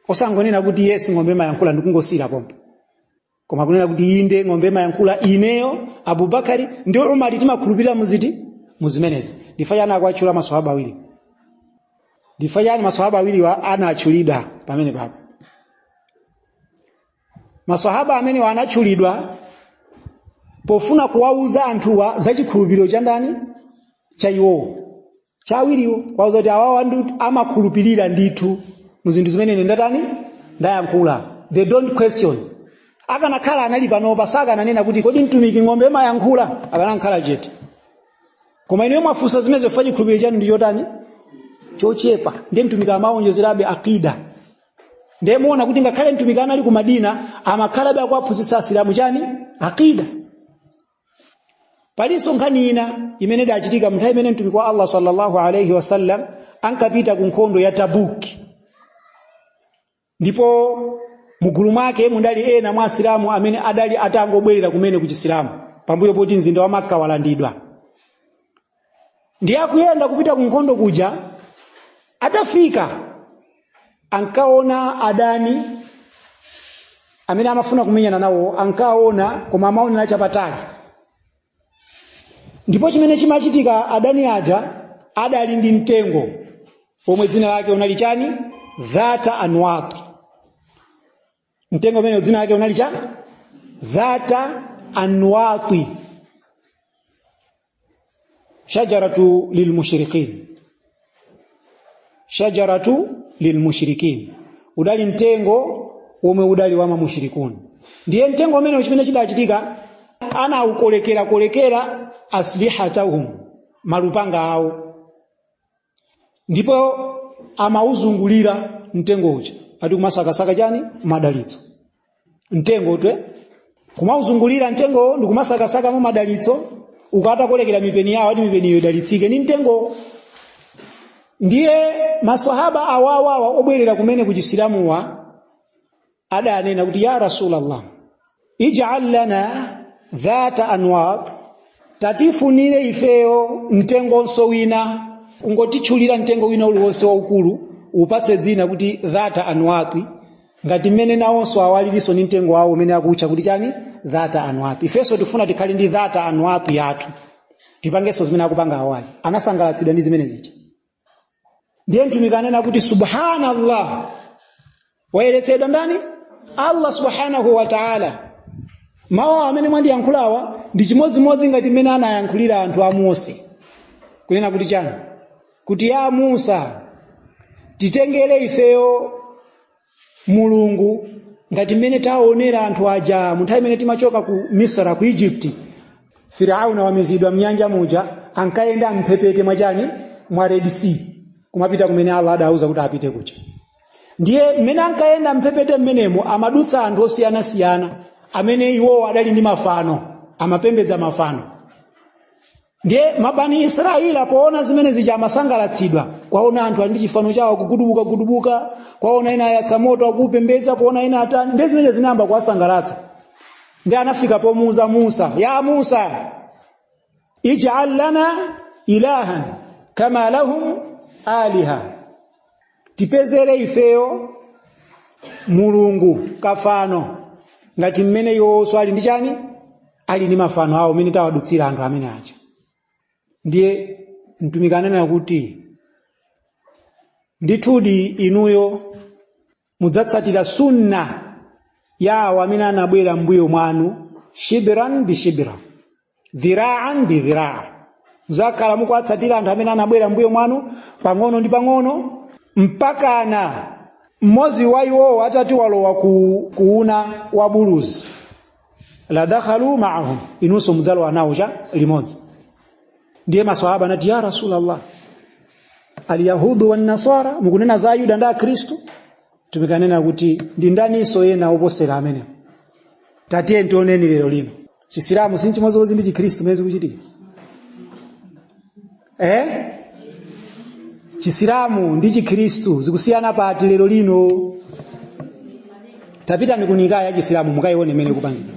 Osangonena kuti yes ng'ombe imayankhula ndikungosira pompo. Koma kunena kuti inde ng'ombe imayankhula, ineyo Abubakari ndi Umari timakhulupirira muziti muzimenezi. Ndifayana akwachula maswahaba awiri. Ndifayana maswahaba awiri wa anachulidwa pamene papo. Maswahaba amene wanachulidwa pofuna kuwauza anthuwa za chikhulupiriro cha ndani cha iwo cha awiriwo, kwauza kuti awawa ndi amakhulupirira ndithu muzinthu zimene ndatani ndayankhula. They don't question. Akanakhala anali panopa sakananena kuti kodi mtumiki ng'ombe imayankhula, akanakhala chete. Koma ine mwafunsa zimene zifanye chikhulupiriro chanu ndi chotani chochepa. Ndiye mtumiki amaonjezerabe akida. Ndiye muona kuti ngakhale mtumiki anali ku Madina amakhalabe akuwaphunzitsa Asilamu chani akida. Palinso nkhani ina imene idachitika mnthawi imene mtumiki wa Allah sallallahu alayhi wasallam ankapita ku nkhondo ya Tabuk. Ndipo mugulu mwake mundali ena mwa Asilamu amene adali atangobwerera kumene ku Chisilamu pambuyo poti mzinda wa Makka walandidwa. Ndiye akuyenda kupita ku nkhondo kuja, atafika ankaona adani amene amafuna kumenyana nawo, ankaona koma amaonera chapatali. Ndipo chimene chimachitika, adani aja adali ndi mtengo omwe dzina lake unali chani? Dhata Anwat. Mtengo umene dzina lake unali chani? Dhata Anwat. Shajaratu lilmushrikin. Shajaratu lilmushrikin. Udali mtengo omwe udali wa mushrikun. Ndiye mtengo umene chimene chidachitika, ana ukolekera aslihatahum, malupanga awo. Ndipo amauzungulira mtengo uja ati kumasakasaka chani madalitso. Mtengo twe kumauzungulira mtengo ndi kumasakasaka mu madalitso, ukata kolekera mipeni yawo ati mipeni yo idalitsike ni mtengo. Ndiye maswahaba awawa obwerera kumene ku Chisilamuwa adanena kuti ya Rasulullah, ij'al lana dhata anwat, tatifunire ifeyo mtengo nso wina, ungotichulira mtengo wina uliwonse waukulu upatse dzina kuti dhata anwati, ngati mmene nawonso awaliliso ni mtengo wawo umene akutcha kuti chani dhata anwati. Ifeso tifuna tikhale ndi dhata anwati yathu. tipangenso zimene akupanga awaji anasangalatsidwa ndi zimene zichi. Ndiye mtumiki anena kuti subhanallah, wayeretsedwa ndani? Allah subhanahu wa ta'ala. Mawu amene mwandiyankhulawa ndi chimodzimodzi ngati mmene anayankhulira anthu a Mose, kunena kuti chani? Kuti ya Musa, titengere ifeyo Mulungu ngati mmene taonera anthu aja munthawi imene timachoka ku Misra ku Egypt. Firauna wamizidwa mnyanja muja, ankayenda mphepete mwachani mwa Red Sea kumapita kumene Allah adauza kuti apite kucha. Ndiye mmene ankayenda mphepete mmenemo amadutsa anthu osiyana-siyana amene iwo adali ndi mafano, amapembedza mafano. Ndiye mabani Israeli poona zimene zija amasangalatsidwa, kwaona anthu ali ndi chifano chawo kugudubuka, kwaona ina ayatsa moto akupembedza, kwaona ina atani, ndi zimene zinamba kuwasangalatsa. Ndiye anafika pomuuza Musa, ya Musa, ij'al lana ilahan kama lahum aliha. Tipezere ifeyo Mulungu kafano ngati mmene yonso ali ndi chani? Ali ndi mafano awo mmene tawadutsira anthu amene acha. Ndiye mtumiki anena kuti ndithudi inuyo mudzatsatira sunna yawo amene anabwera mbuyo mwanu, shibran bi shibra, dhira'an bi dhira'a. Muzakhala mukuwatsatira anthu amene anabwera mbuyo mwanu pang'ono ndi pang'ono mpakana mmozi wa iwo atati walowa kuuna wa buluzi, la dakhalu ma'ahum, inunso mudzalowa nawo cha limodzi. Ndiye maswahaba anati ya Rasulullah, al-yahudu wan nasara, mukunena za Ayuda ndi Akristo? Tumikanena kuti ndi ndaninso yena oposera amene. Tatiye tioneni lero lino Chisilamu si chimodzi ndi Chikristo mezi kuchitika. Chisilamu ndi Chikristo zikusiyana pati lero lino? Tapita ni kunikaya ya Chisilamu mukaione mene kupangidwa.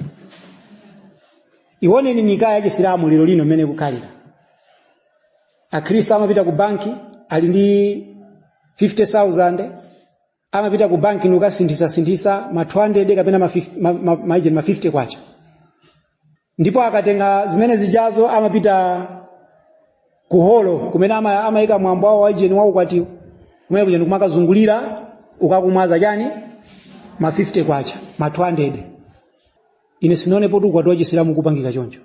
Ione ni nikaya ya Chisilamu lero lino mene kukalira. Akristo amapita ku banki ali ndi 50,000, amapita ku banki nukasindisa ma 200 kapena ma 50 kwacha. Ndipo akatenga zimene zijazo amapita ku holo kumene amaika mwambo wawo waijeni wawo kwatiwo, kumene kuja ndikumakazungulira ukakumwaza chani ma 50 kwacha, ma 200. Ine sinaone potu kwatu wa Chisilamu kupangika choncho.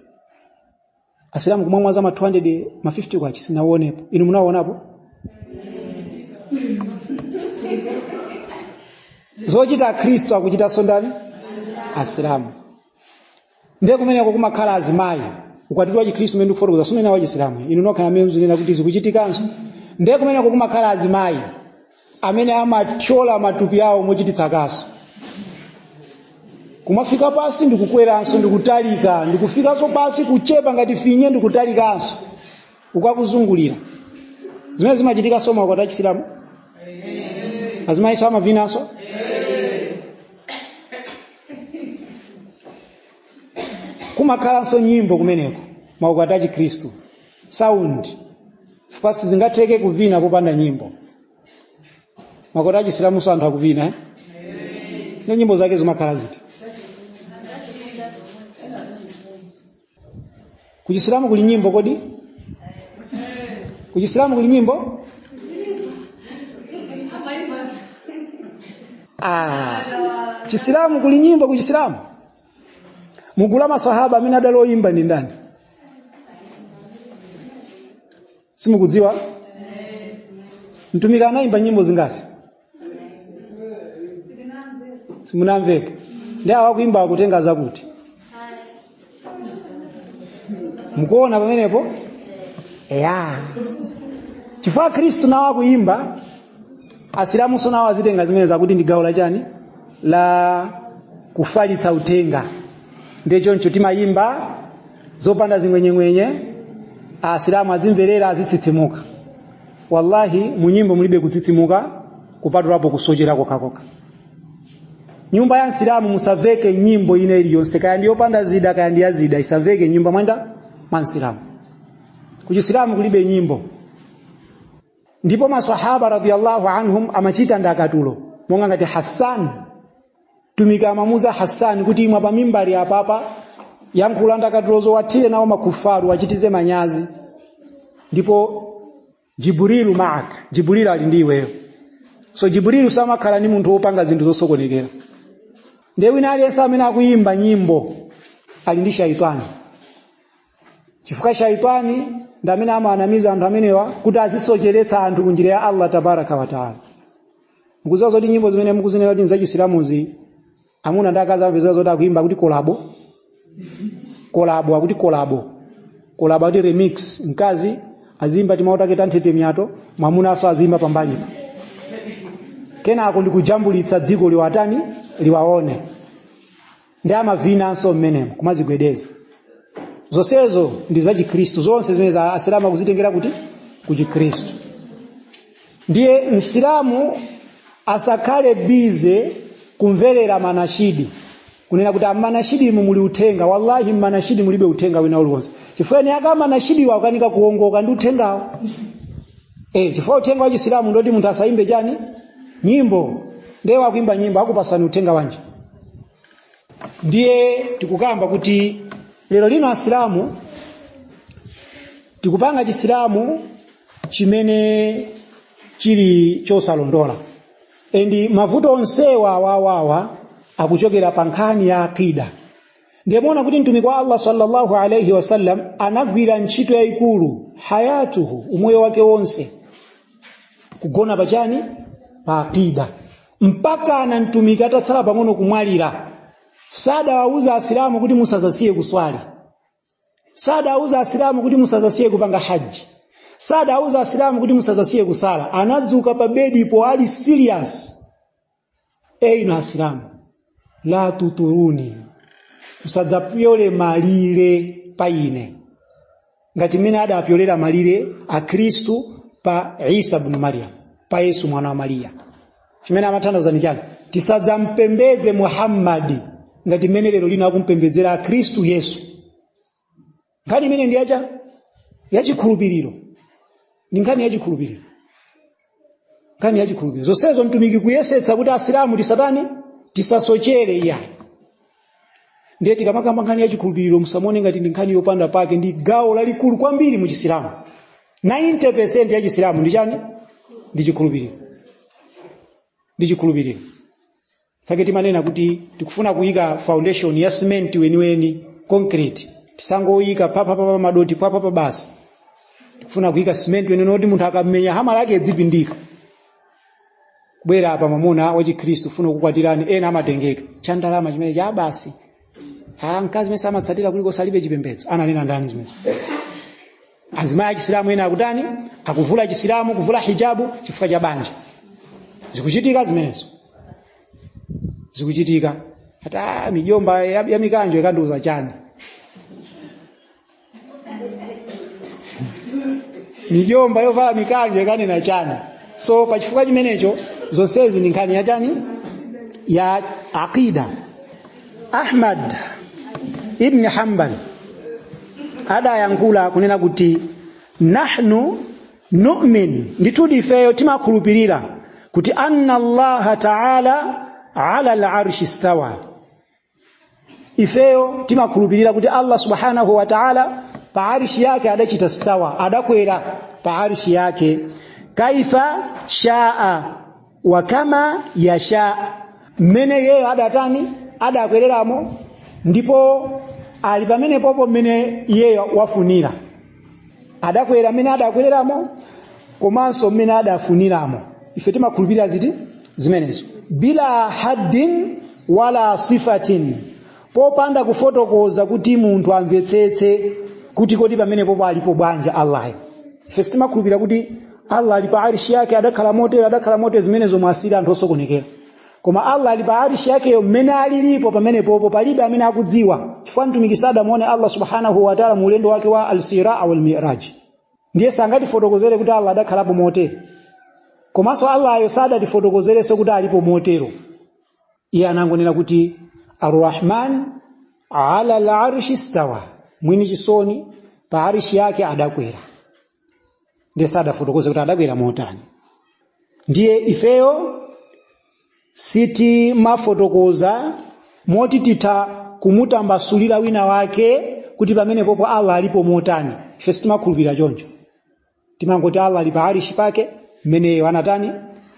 Asilamu kumamwaza ma 200 ma 50 kwacha sinaonepo. Inu munaonapo? Zochita Kristo akuchita sondani Asilamu. Ndiye kumene kumakhala azimayi ukwatiro wa Chikristo mende kufotokoza sumena wa Chisilamu. Inu nokha amene mzunena kuti zikuchitikanso. Ndiye kumene kumakhala azimayi amene amathyola matupi awo mochititsa kaso. Kumafika pasi ndikukweranso ndikutalika, ndikufikaso pasi kuchepa ngati finye ndikutalikanso. Ukakuzungulira. Zimene zimachitika soma kwa Chisilamu? Azimayi sama vinaso? Kumakhalanso nyimbo kumeneko maukwata Chikristo. Sound. Fasi zingatheke kuvina popanda nyimbo. Makwata Chisilamu so anthu akuvina ne nyimbo zake zimakhala ziti. Kuchisilamu kuli nyimbo kodi? Kuchisilamu kuli nyimbo? Chisilamu kuli nyimbo kuchisilamu. Mugula maswahaba amene adaloimba ndi ndani? Simukudziwa? Mtumiki anaimba nyimbo zingati? Simunamvepo. Ndiye awakuimba akutenga zakuti. Mukuona pamenepo? Chifukwa Kristo nawo akuimba, Asilamu so nawo azitenga zimene zakuti ndi gawo la chani? La kufalitsa utenga. Ndiye choncho timayimba zopanda zingwenyengwenye, Asilamu azimverera azisitsimuka. Wallahi munyimbo mulibe kutsitsimuka kupatulapo kusochera kokakoka. Nyumba ya Asilamu musaveke nyimbo ine iliyonse, kaya ndiyopanda zida kaya ndiyazida, isaveke nyumba mwanda Mansilamu. Kuchisilamu kulibe nyimbo. Ndipo maswahaba radhiyallahu anhum amachita ndakatulo. Monga ngati Hassan, tumika amamuza Hassan kuti imwa pa mimbari apapa yankhula ndakatulozo wathire nawo makufaru wachitize manyazi ndipo Jibrilu maaka Jibrilu ali ndi iweyo so Jibrilu samakhala ni munthu wopanga zinthu zosokonekera ndiye wina aliyense amene akuyimba nyimbo ali ndi shaitani chifukwa shaitani ndi amene amaanamiza anthu amenewa kuti azisocheretsa anthu kunjira ya Allah tabaraka wa taala mukuziwa zoti nyimbo zimene mukuzinena kuti nzachisilamuzi amuna ndi akazi amapezeka zoti akuyimba kuti kolabo akuti kolabo kuti remix mkazi azimba timauta keta nthete myato mwamuna aso azimba pambalipa kenako ndikujambulitsa dziko liwatani liwaone ndi amavinanso mmenemo kumazigwedeza zonsezo ndi za Chikristu zonse zimene za asilamu akuzitengera kuti ku Chikristu ndiye msilamu asakhale bize kumverera manashidi kunena kuti manashidi muli uthenga wallahi manashidi mulibe uthenga wina uliwonse chifukwa ni aka manashidi wakanika kuongoka ndi uthengawo chifukwa uthenga wa Chisilamu ndoti munthu asaimbe chani nyimbo ndiye wakuimba nyimbo akupasani uthenga wanji ndiye tikukamba kuti lero lino asilamu tikupanga Chisilamu chimene chili chosalondola endi mavuto onsewa wawawa akuchokera pankhani ya akida ndiye muona kuti mtumiki wa Allah sallallahu alayhi wasallam anagwira ntchito yayikulu hayatuhu umoyo wake wonse kugona pachani pa akida mpaka anamtumika atatsala pang'ono kumwalira sada wauza asilamu kuti musazasiye kuswali sada wauza asilamu kuti musazasiye kupanga haji sada wauza asilamu kuti musazasiye kusala anadzuka pa bedi ipo ali serious ina asilamu la tuturuni musadzapyole malire paine ngati mene adapyolera malire a Kristu pa Isa ibn Maryam pa Yesu mwana wa Maria chimene amatanthauza ni chani tisadzampembedze Muhammadi ngati mene lero lino akumpembedzera Kristu Yesu ngani mene ndi acha yachikhulupiriro ni ngani yachikhulupiriro ngani yachikhulupiriro zonsezo mtumiki kuyesetsa kuti asilamu tisatani tisasochere iyayi ndiye tikamakamba nkhani yachikhulupiriro musamone ngati ndi nkhani yopanda pake ndi gawo lalikulu kwambiri mu Chisilamu 90% ya Chisilamu ndi chani ndi chikhulupiriro faketi manena kuti tikufuna kuyika foundation ya cement weniweni concrete tisangoyika papa madoti papa basi tikufuna kuyika cement weniweni kuti munthu akamenya hama lake edzipindika kubwera apa mamuna wa Chikristu funa kukwatirani ena amatengeka chandalama chimene cha basi mkazi mesa amatsatira kuliko salibe chipembedzo ananena ndani zimene azima ya Chisilamu ena akutani akuvula Chisilamu kuvula hijabu chifukwa cha banja zikuchitika zimenezo zikuchitika hata mijomba ya mikanjo ikanduza chani mijomba yovala mikanjo ikanena chani so pachifukwa chimenecho zonsezi ni nkhani ya chani ya aqida Ahmad ibn Hanbal ada yankula kunena kuti nahnu nu'min nditudifeyo timakhulupirira kuti anna Allah ta'ala ala al-arshi istawa ifeyo timakhulupirira kuti Allah subhanahu wa ta'ala pa arshi yake adachita stawa adakwera pa arshi yake kaifa shaa wa kama yasha mene yeye adatani adakwereramo ndipo ali pamene popo mene yeye wafunira adakwera mene adakwereramo komanso mene adafuniramo ife timakhulupirira ziti zimenezo bila haddin wala sifatin popanda kufotokoza kuti munthu amvetsetse kuti kodi pamene popo alipo bwanja Allah ife timakhulupirira kuti Allah ali pa arshi yake adakhala mote zimenezo mwasira anthu osokonekera koma Allah ali pa arshi yake mmene alilipo pamene popo palibe amene akudziwa chifukwa mtumiki sada muone Allah subhanahu wa ta'ala mulendo wake wa al-Sira wal Mi'raj ndiye sangati fotokozere kuti Allah adakhalapo mote komanso Allah ayo sada tifotokozere kuti alipo motero iye anangonena kuti Ar-Rahman ala al-arshi istawa mwini chisoni pa arshi yake adakwera ndiye sada fotokoze kuti adakwera motani ndiye ifeyo siti mafotokoza moti tita kumutambasulira wina wake kuti pamene popo Allah alipo motani. Ife timakhulupirira choncho. Timangoti Allah ali pa arishi pake mmene wanatani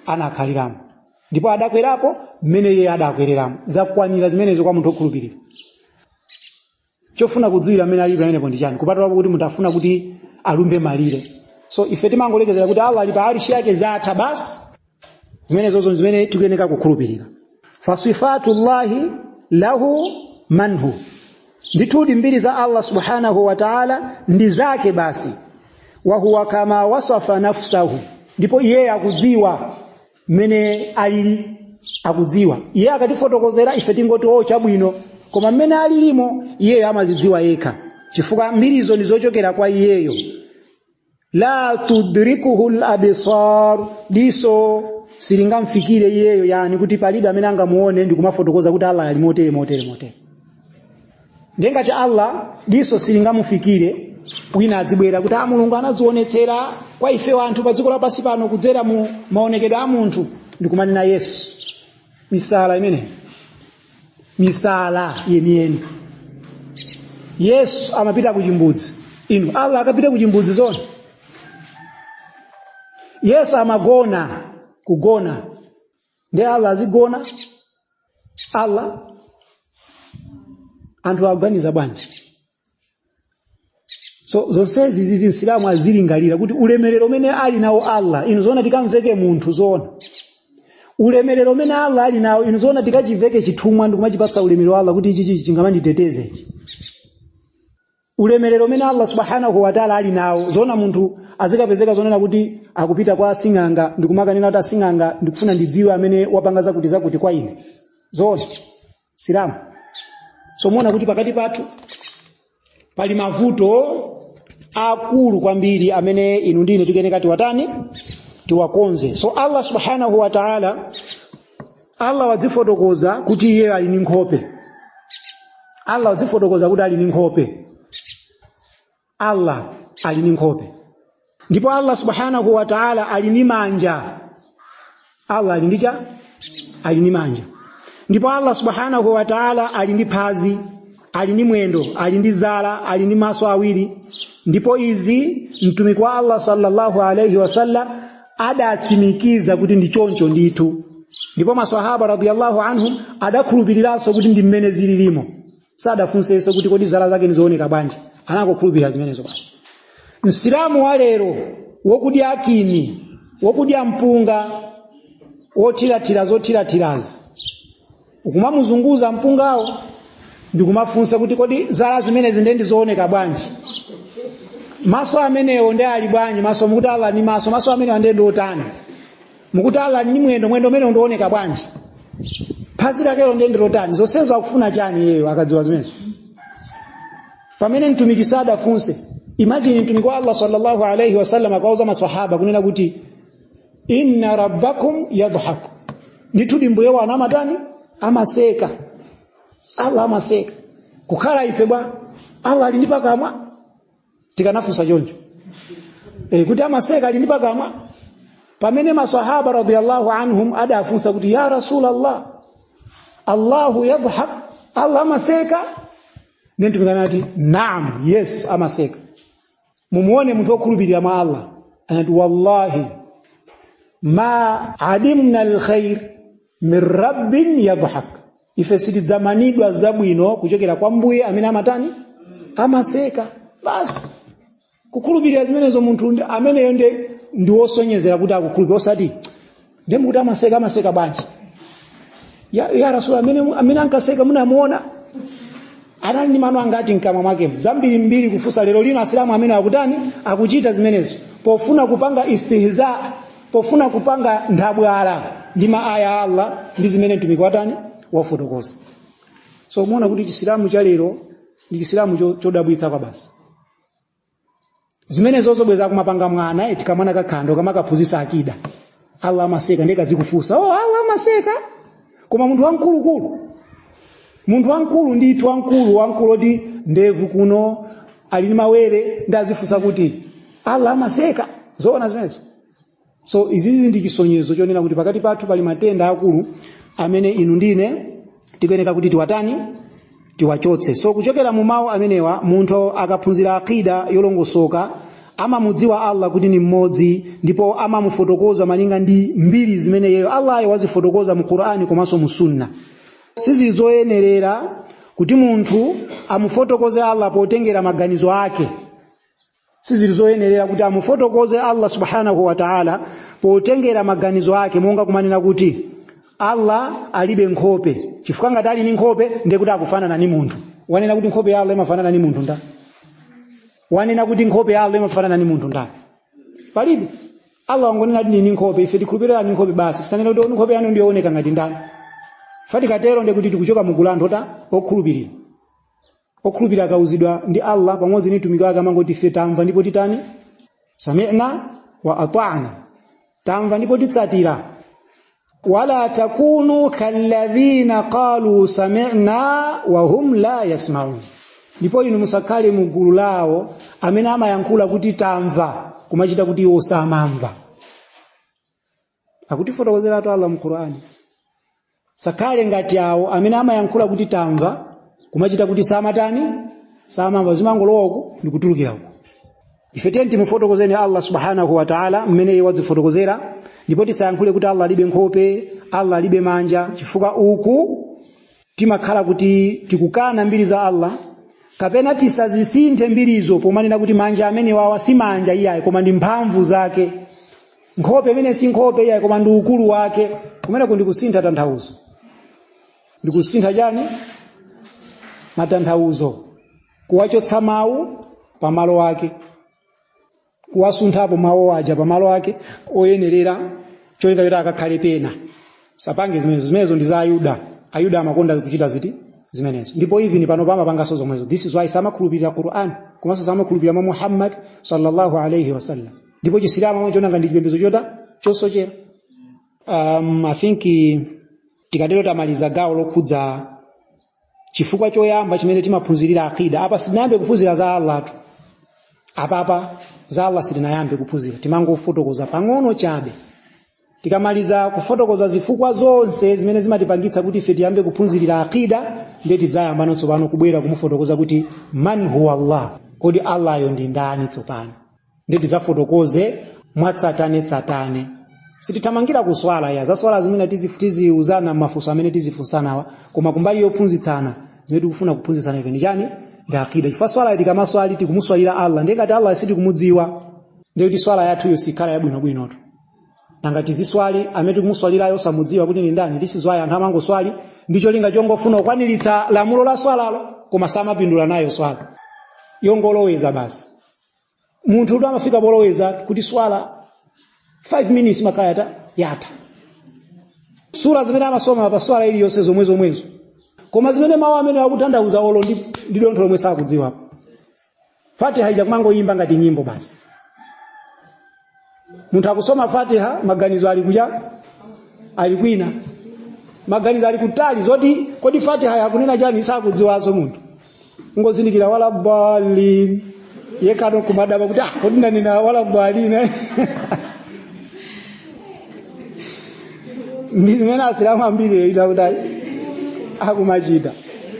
anakhaliramo. Ndipo adakwerapo mmene yeye adakwereramo. Zakwanira zimenezo kwa munthu okhulupirira. Chofuna kudziwira mmene ali pamene ndi chani. Kupatula kuti mutafuna kuti alumbe malire. So ife timangolekezera kuti Allah ali pa arishi yake zatha basi. Zimenezo zimene tikuyeneka kukhulupirira. Fasifatullahi lahu manhu. Nditudi mbiri za Allah subhanahu wa ta'ala ndi zake basi. Wa huwa kama wasafa nafsahu. Ndipo yeye akudziwa mene alili akudziwa. Yeye akatifotokozera ife tingoti chabwino, koma mene alilimo yeye amazidziwa yekha. Chifukwa mbirizo ndizochokera kwa iyeyo. La tudrikuhu al-absar. Diso silingamfikire iyeyo, yani kuti palibe amene angamuone ndi kumafotokoza kuti Allah ali motere. Ngati Allah diso silingamufikire, wina adzibwera kuti Mulungu anazionetsera kwa ife anthu pa dziko lapansi pano kudzera mu maonekedwe a munthu, ndikumanena Yesu. Misala imene. Misala yeniyeni. Yesu amapita ku chimbudzi. Inu Allah akapita ku chimbudzi zone. Yesu amagona, kugona. Ndiye Allah azigona. Allah anthu aganiza bwanji. So zonsezi izi Islamu azilingalira kuti ulemerero umene ali nawo Allah inu zona tikamveke munthu zona. Ulemerero umene Allah ali nawo inu zona tikachiveke chithumwa ndikumachipatsa ulemerero Allah kuti ichi chingamanditeteze ichi. Ulemerero umene Allah subhanahu wa ta'ala ali nawo zona munthu azikapezeka zonena kuti akupita kwa sing'anga ndikumakanena kuti sing'anga ndikufuna ndidziwe amene wapangaza kuti kwa ine. Zona Islamu. So muona kuti pakati pathu pali mavuto akulu kwambiri amene inu ndine tikeneka tiwatani tiwakonze. So Allah subhanahu wa ta'ala Allah wadzifotokoza kuti iye ali ndi nkhope. Allah wadzifotokoza kuti ali ndi nkhope. Allah ali ndi nkhope. Ndipo Allah subhanahu wa ta'ala ali ndi manja. Allah ali ndi ali ndi manja. Ndipo Allah subhanahu wa ta'ala ali ndi phazi, ali ndi mwendo, ali ndi zala, ali ndi maso awiri. Ndipo izi mtumiki wa Allah sallallahu alayhi wasallam adatsimikiza kuti ndi choncho ndithu. Ndipo maswahaba radhiyallahu anhum adakhulupiriranso kuti ndi mmene zililimo. Sadafunsenso kuti kodi zala zake nizooneka bwanji. Anakokhulupirira zimenezo basi. Msilamu wa lero wokudya akini, wokudya mpunga, wotiratira zotiratirazi. Ukumamuzunguza mpungawo ndikumafunsa kuti kodi zala zimenezi ndizooneka bwanji. Maso amenewo ndi ali bwanji, maso mukuti Allah ni maso amenewo ndi ndotani. Mukuti Allah ni mwendo umene ndooneka bwanji. Phazi lakelo ndi ndotani. Zonsezo akufuna chani yeyo akadziwa zimenezo. Pamene mtumiki sadafunse, imagine mtumiki wa Allah sallallahu alayhi wasallam akauza maswahaba kunena kuti inna rabbakum yadhhak. Nditudi mbuye wa anamatani amaseka. Allah amaseka. Kukhala ife bwa Allah alinipa kamwa tikanafunsa choncho. Kuti amaseka alinipa kamwa. Pamene maswahaba radhiyallahu anhum adafunsa kuti ya Rasulullah Allahu yadhhak, Allah amaseka. Nentumikana ati naam, yes amaseka. Mumuone mtu okhulupirira mwa Allah. Anati wallahi ma adimna alkhair min rabbin yadhhak. Ife sitizamanidwa zabwino kuchokera kwa mbuye amene amatani amaseka. Basi kukhulupirira zimenezo munthu amene ndi wosonyezera kuti akukhulupirira osati ndemu kuti amaseka bwanji. Ya Rasul amene ankaseka munamuona anali ni mano angati mkamwa mwake zambiri mbiri kufusa lero lino Asilamu amene akutani akuchita zimenezo pofuna kupanga istihza, pofuna kupanga ndabwala ndi maaya ya Allah ndi zimene mtumiki watani wafotokoza. So muona kuti Islamu cha lero ndi Islamu chodabwitsa kwa basi. Zimenezo zobweza kumapanga mwana eti kamwana kakhando kamakaphunzitsa akida. Allah amaseka ndeka zikufusa. Allah amaseka. Koma munthu wankulu. Munthu wankulu ndithu wankulu oti ndevu kuno ali ni mawere ndazifusa kuti Allah amaseka. Zoona zimenezo. So izizi ndi kisonyezo chonena kuti pakati pathu pali matenda akulu amene inu ndine tikuyeneka kuti tiwatani tiwachotse. So kuchokera mu mawu amenewa munthu akaphunzira akida yolongosoka amamudziwa Allah kuti ni mmodzi, ndipo amamufotokoza malinga ndi mbiri zimene yeye Allah wazifotokoza mu Qur'ani komanso mu Sunna. Sizizoyenerera kuti munthu amufotokoze Allah potengera maganizo ake. Sizizoyenerera kuti amufotokoze Allah subhanahu wa ta'ala potengera maganizo ake, monga kumanena kuti Allah alibe nkhope. Chifukwa ngati ali ni nkhope ndiye kuti akufanana ni munthu. Wanena kuti nkhope ya Allah imafanana ni munthu nda? Wanena kuti nkhope ya Allah imafanana ni munthu nda? Palibe. Allah wangonena kuti ni nkhope, ife tikhulupirira ni nkhope basi. Sanena kuti nkhope yanu ndiyo oneka ngati ndani. Fati katero ndiye kuti tikuchoka mu gulu ota okhulupirira. Okhulupirira kauzidwa ndi Allah pamodzi ni mtumiki wake amangoti ife tamva ndipo titani? Sami'na wa ata'na. Tamva ndipo titsatira. Wala takunu kalladhina qalu sami'na wa hum la yasma'un. Ndipo inu musakale mu gulu lawo amene amayankhula kuti tamva kumachita kuti iwo samamva. Akutifotokozera to Allah mu Qur'ani. Sakale ngati awo amene amayankhula kuti tamva kumachita kuti samatani samamva, zimangolowa ndikutulukira uko. Ife timufotokozeni Allah subhanahu wa ta'ala mmene wazifotokozera, ndipo tisayankhule kuti Allah alibe nkhope, Allah alibe manja, chifukwa uku timakhala kuti tikukana mbiri za Allah, kapena tisazisinthe mbirizo pomanena kuti manja amene wawa si manja iyaye koma ndi mphamvu zake, nkhope imene si nkhope iyaye koma ndi ukulu wake. Kumene kundikusintha tanthauzo. Ndikusintha chani? Matanthauzo. Kuwachotsa mawu pamalo ake, kuwasunthapo mawu aja pamalo ake oyenerera cholinga choti akakhale pena. Sapange zimenezo ndi za Ayuda. Ayuda amakonda kuchita ziti zimenezo. Ndipo hivi ni pano pamapangaso zomwezo. This is why samakhulupirira Qur'an komanso samakhulupirira Muhammad sallallahu alayhi wasallam. Ndipo Chisilamu mwe chonanga ndi chipembedzo chota chosochera. I think tikatero tamaliza gawo lokhudza chifukwa choyamba chimene timaphunzirira akida. Apa sinayambe kuphunzira za Allah tu. Apa za Allah sitinayambe kuphunzira. Timangofotokoza pang'ono chabe. Tikamaliza kufotokoza zifukwa zonse zimene zimatipangitsa kuti ife tiyambe kuphunzirira akida, ndiye tidzayamba nonso pano kubwera kumufotokoza kuti man huwa Allah. Kodi Allah yo ndi ndani tsopano? Ndiye tidzafotokoze mwatsatane. Sititamangira kuswala ya za swala zimene tiziuzana mafunso amene tizifunsanawa, koma kumbali yophunzitsana zimene tikufuna kuphunzitsana ife ndi chani? Ndi akida. Chifukwa swala tikamaswali tikumuswalira Allah, ndiye ngati Allah sitikumudziwa, ndiye kuti swala yathu yo sikhala yabwinobwino tu. Nanga tiziswali amene tikumuswalirayo samudziwa kuti ni ndani. This is why anthu amangoswali ndicho linga chongofuna kukwaniritsa lamulo la swalalo, koma samapindula nayo swala. Yongoloweza basi. Munthu uti amafika poloweza kuti swala 5 minutes makayata yata. Sura zimene amasoma pa swala ili yonse zomwezo. Koma zimene mawu amene akutanthauza olo ndi dontho lomwe sakudziwa. Fatiha ija kumangoyimba ngati nyimbo basi. Munthu akusoma Fatiha maganizo ali kuja ali kwina. Maganizo ali kutali zoti kodi Fatiha yakunena chani sakudziwazo munthu. Ngozindikira wala balin yekano kumadaba kuti kodi ndanena wala balin. Ndimene asilamu ambiri ita kuti akumachita.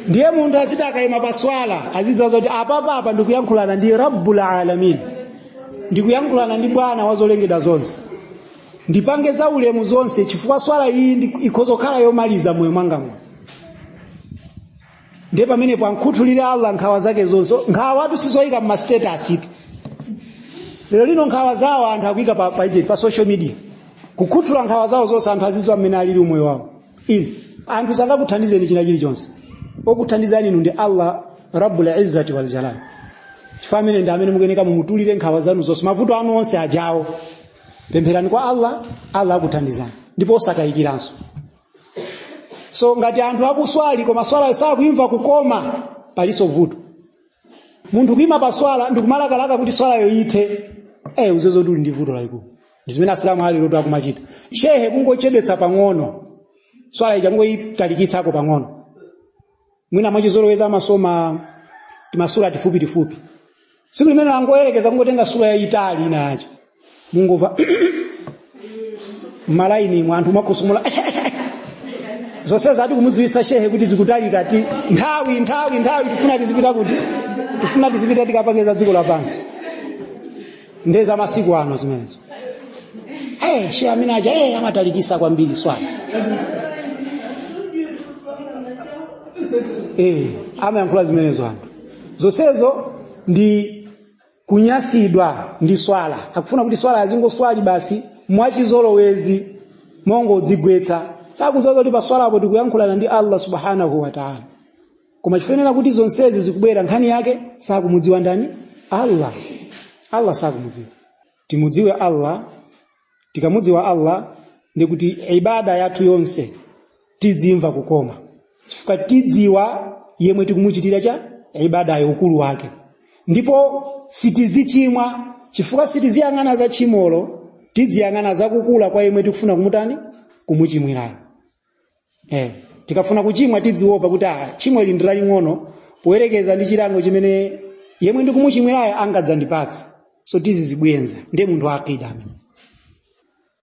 Ndiye munthu asitaka ima paswala azidziwa zoti apa ndikuyankhulana ndi Rabbul Alamin. Ndikuyankhulana ndi Bwana wazolengedwa zonse. Ndipange za ulemu zonse chifukwa swala iyi ikhozokhala yomaliza moyo mwanga mwa. Ndiye pamene pankhuthulira Allah nkhawa zake zonse. Nkhawa atu sizoyika ma status itu. Lero lino nkhawa zawo anthu akuyika pa social media. Kukhuthula nkhawa zawo zonse anthu azizwa mmene alili umoyo wawo. Anthu sangakuthandizeni china chilichonse. Okuthandizani ndi Allah Rabbul Izzati wal Jalal. Chifamene ndi amene mukeneka mumutulire nkhawa zanu zonse. Mavuto anu onse ajawo. Pempherani kwa Allah akuthandizani. Ndipo osakayikiranso. So ngati anthu akuswali koma swala sakuimva kukoma paliso vuto. Munthu kuima pa swala ndikumalakalaka kuti swala yo ithe. Uzozo ndi vuto lalikulu. Ndizimene asilamu ali loto akumachita. Shehe kungochedetsa pang'ono. Swala ija ngoyitalikitsako pang'ono. Mwina mwachizoloweza amasoma timasura tifupi. Siku limene angoyerekeza kungotenga sura ya Itali inacho. Mungova malaini mwa anthu makusumula. zonse zati kumudziwitsa shehe kuti zikutalika ati nthawi tifuna tizipita kuti tifuna tizipita tikapangeza dziko lapansi ndeza masiku ano zimenezo shehe amene aja amatalikisa kwambiri swala amayankhula zimenezo anthu zonsezo ndi kunyasidwa ndi swala akufuna kuti swala azingoswali basi mwachizolowezi mongo udzigwetsa sakuzoza kuti pa swalapo tikuyankhulana ndi Allah subhanahu wa ta'ala koma chifanira kuti zonsezi zikubwera nkhani yake sakumudziwa ndani Allah sakumudziwa timudziwe Allah tikamudziwa Allah ndi kuti ibada yathu yonse tidzimva kukoma chifukwa tidziwa yemwe tikumuchitira cha ibada ya ukulu wake ndipo sitizichimwa chifukwa sitiziyang'ana za chimolo tiziyang'ana za kukula kwa yemwe tikufuna kumutani kumuchimwirayo tikafuna kuchimwa tidziopa kuti chimwe ili ndiling'ono poyerekeza ndi chilango chimene yemwe ndikumuchimwirayo angadzandipatsa so tizizibwenza ndiye munthu wa akida amene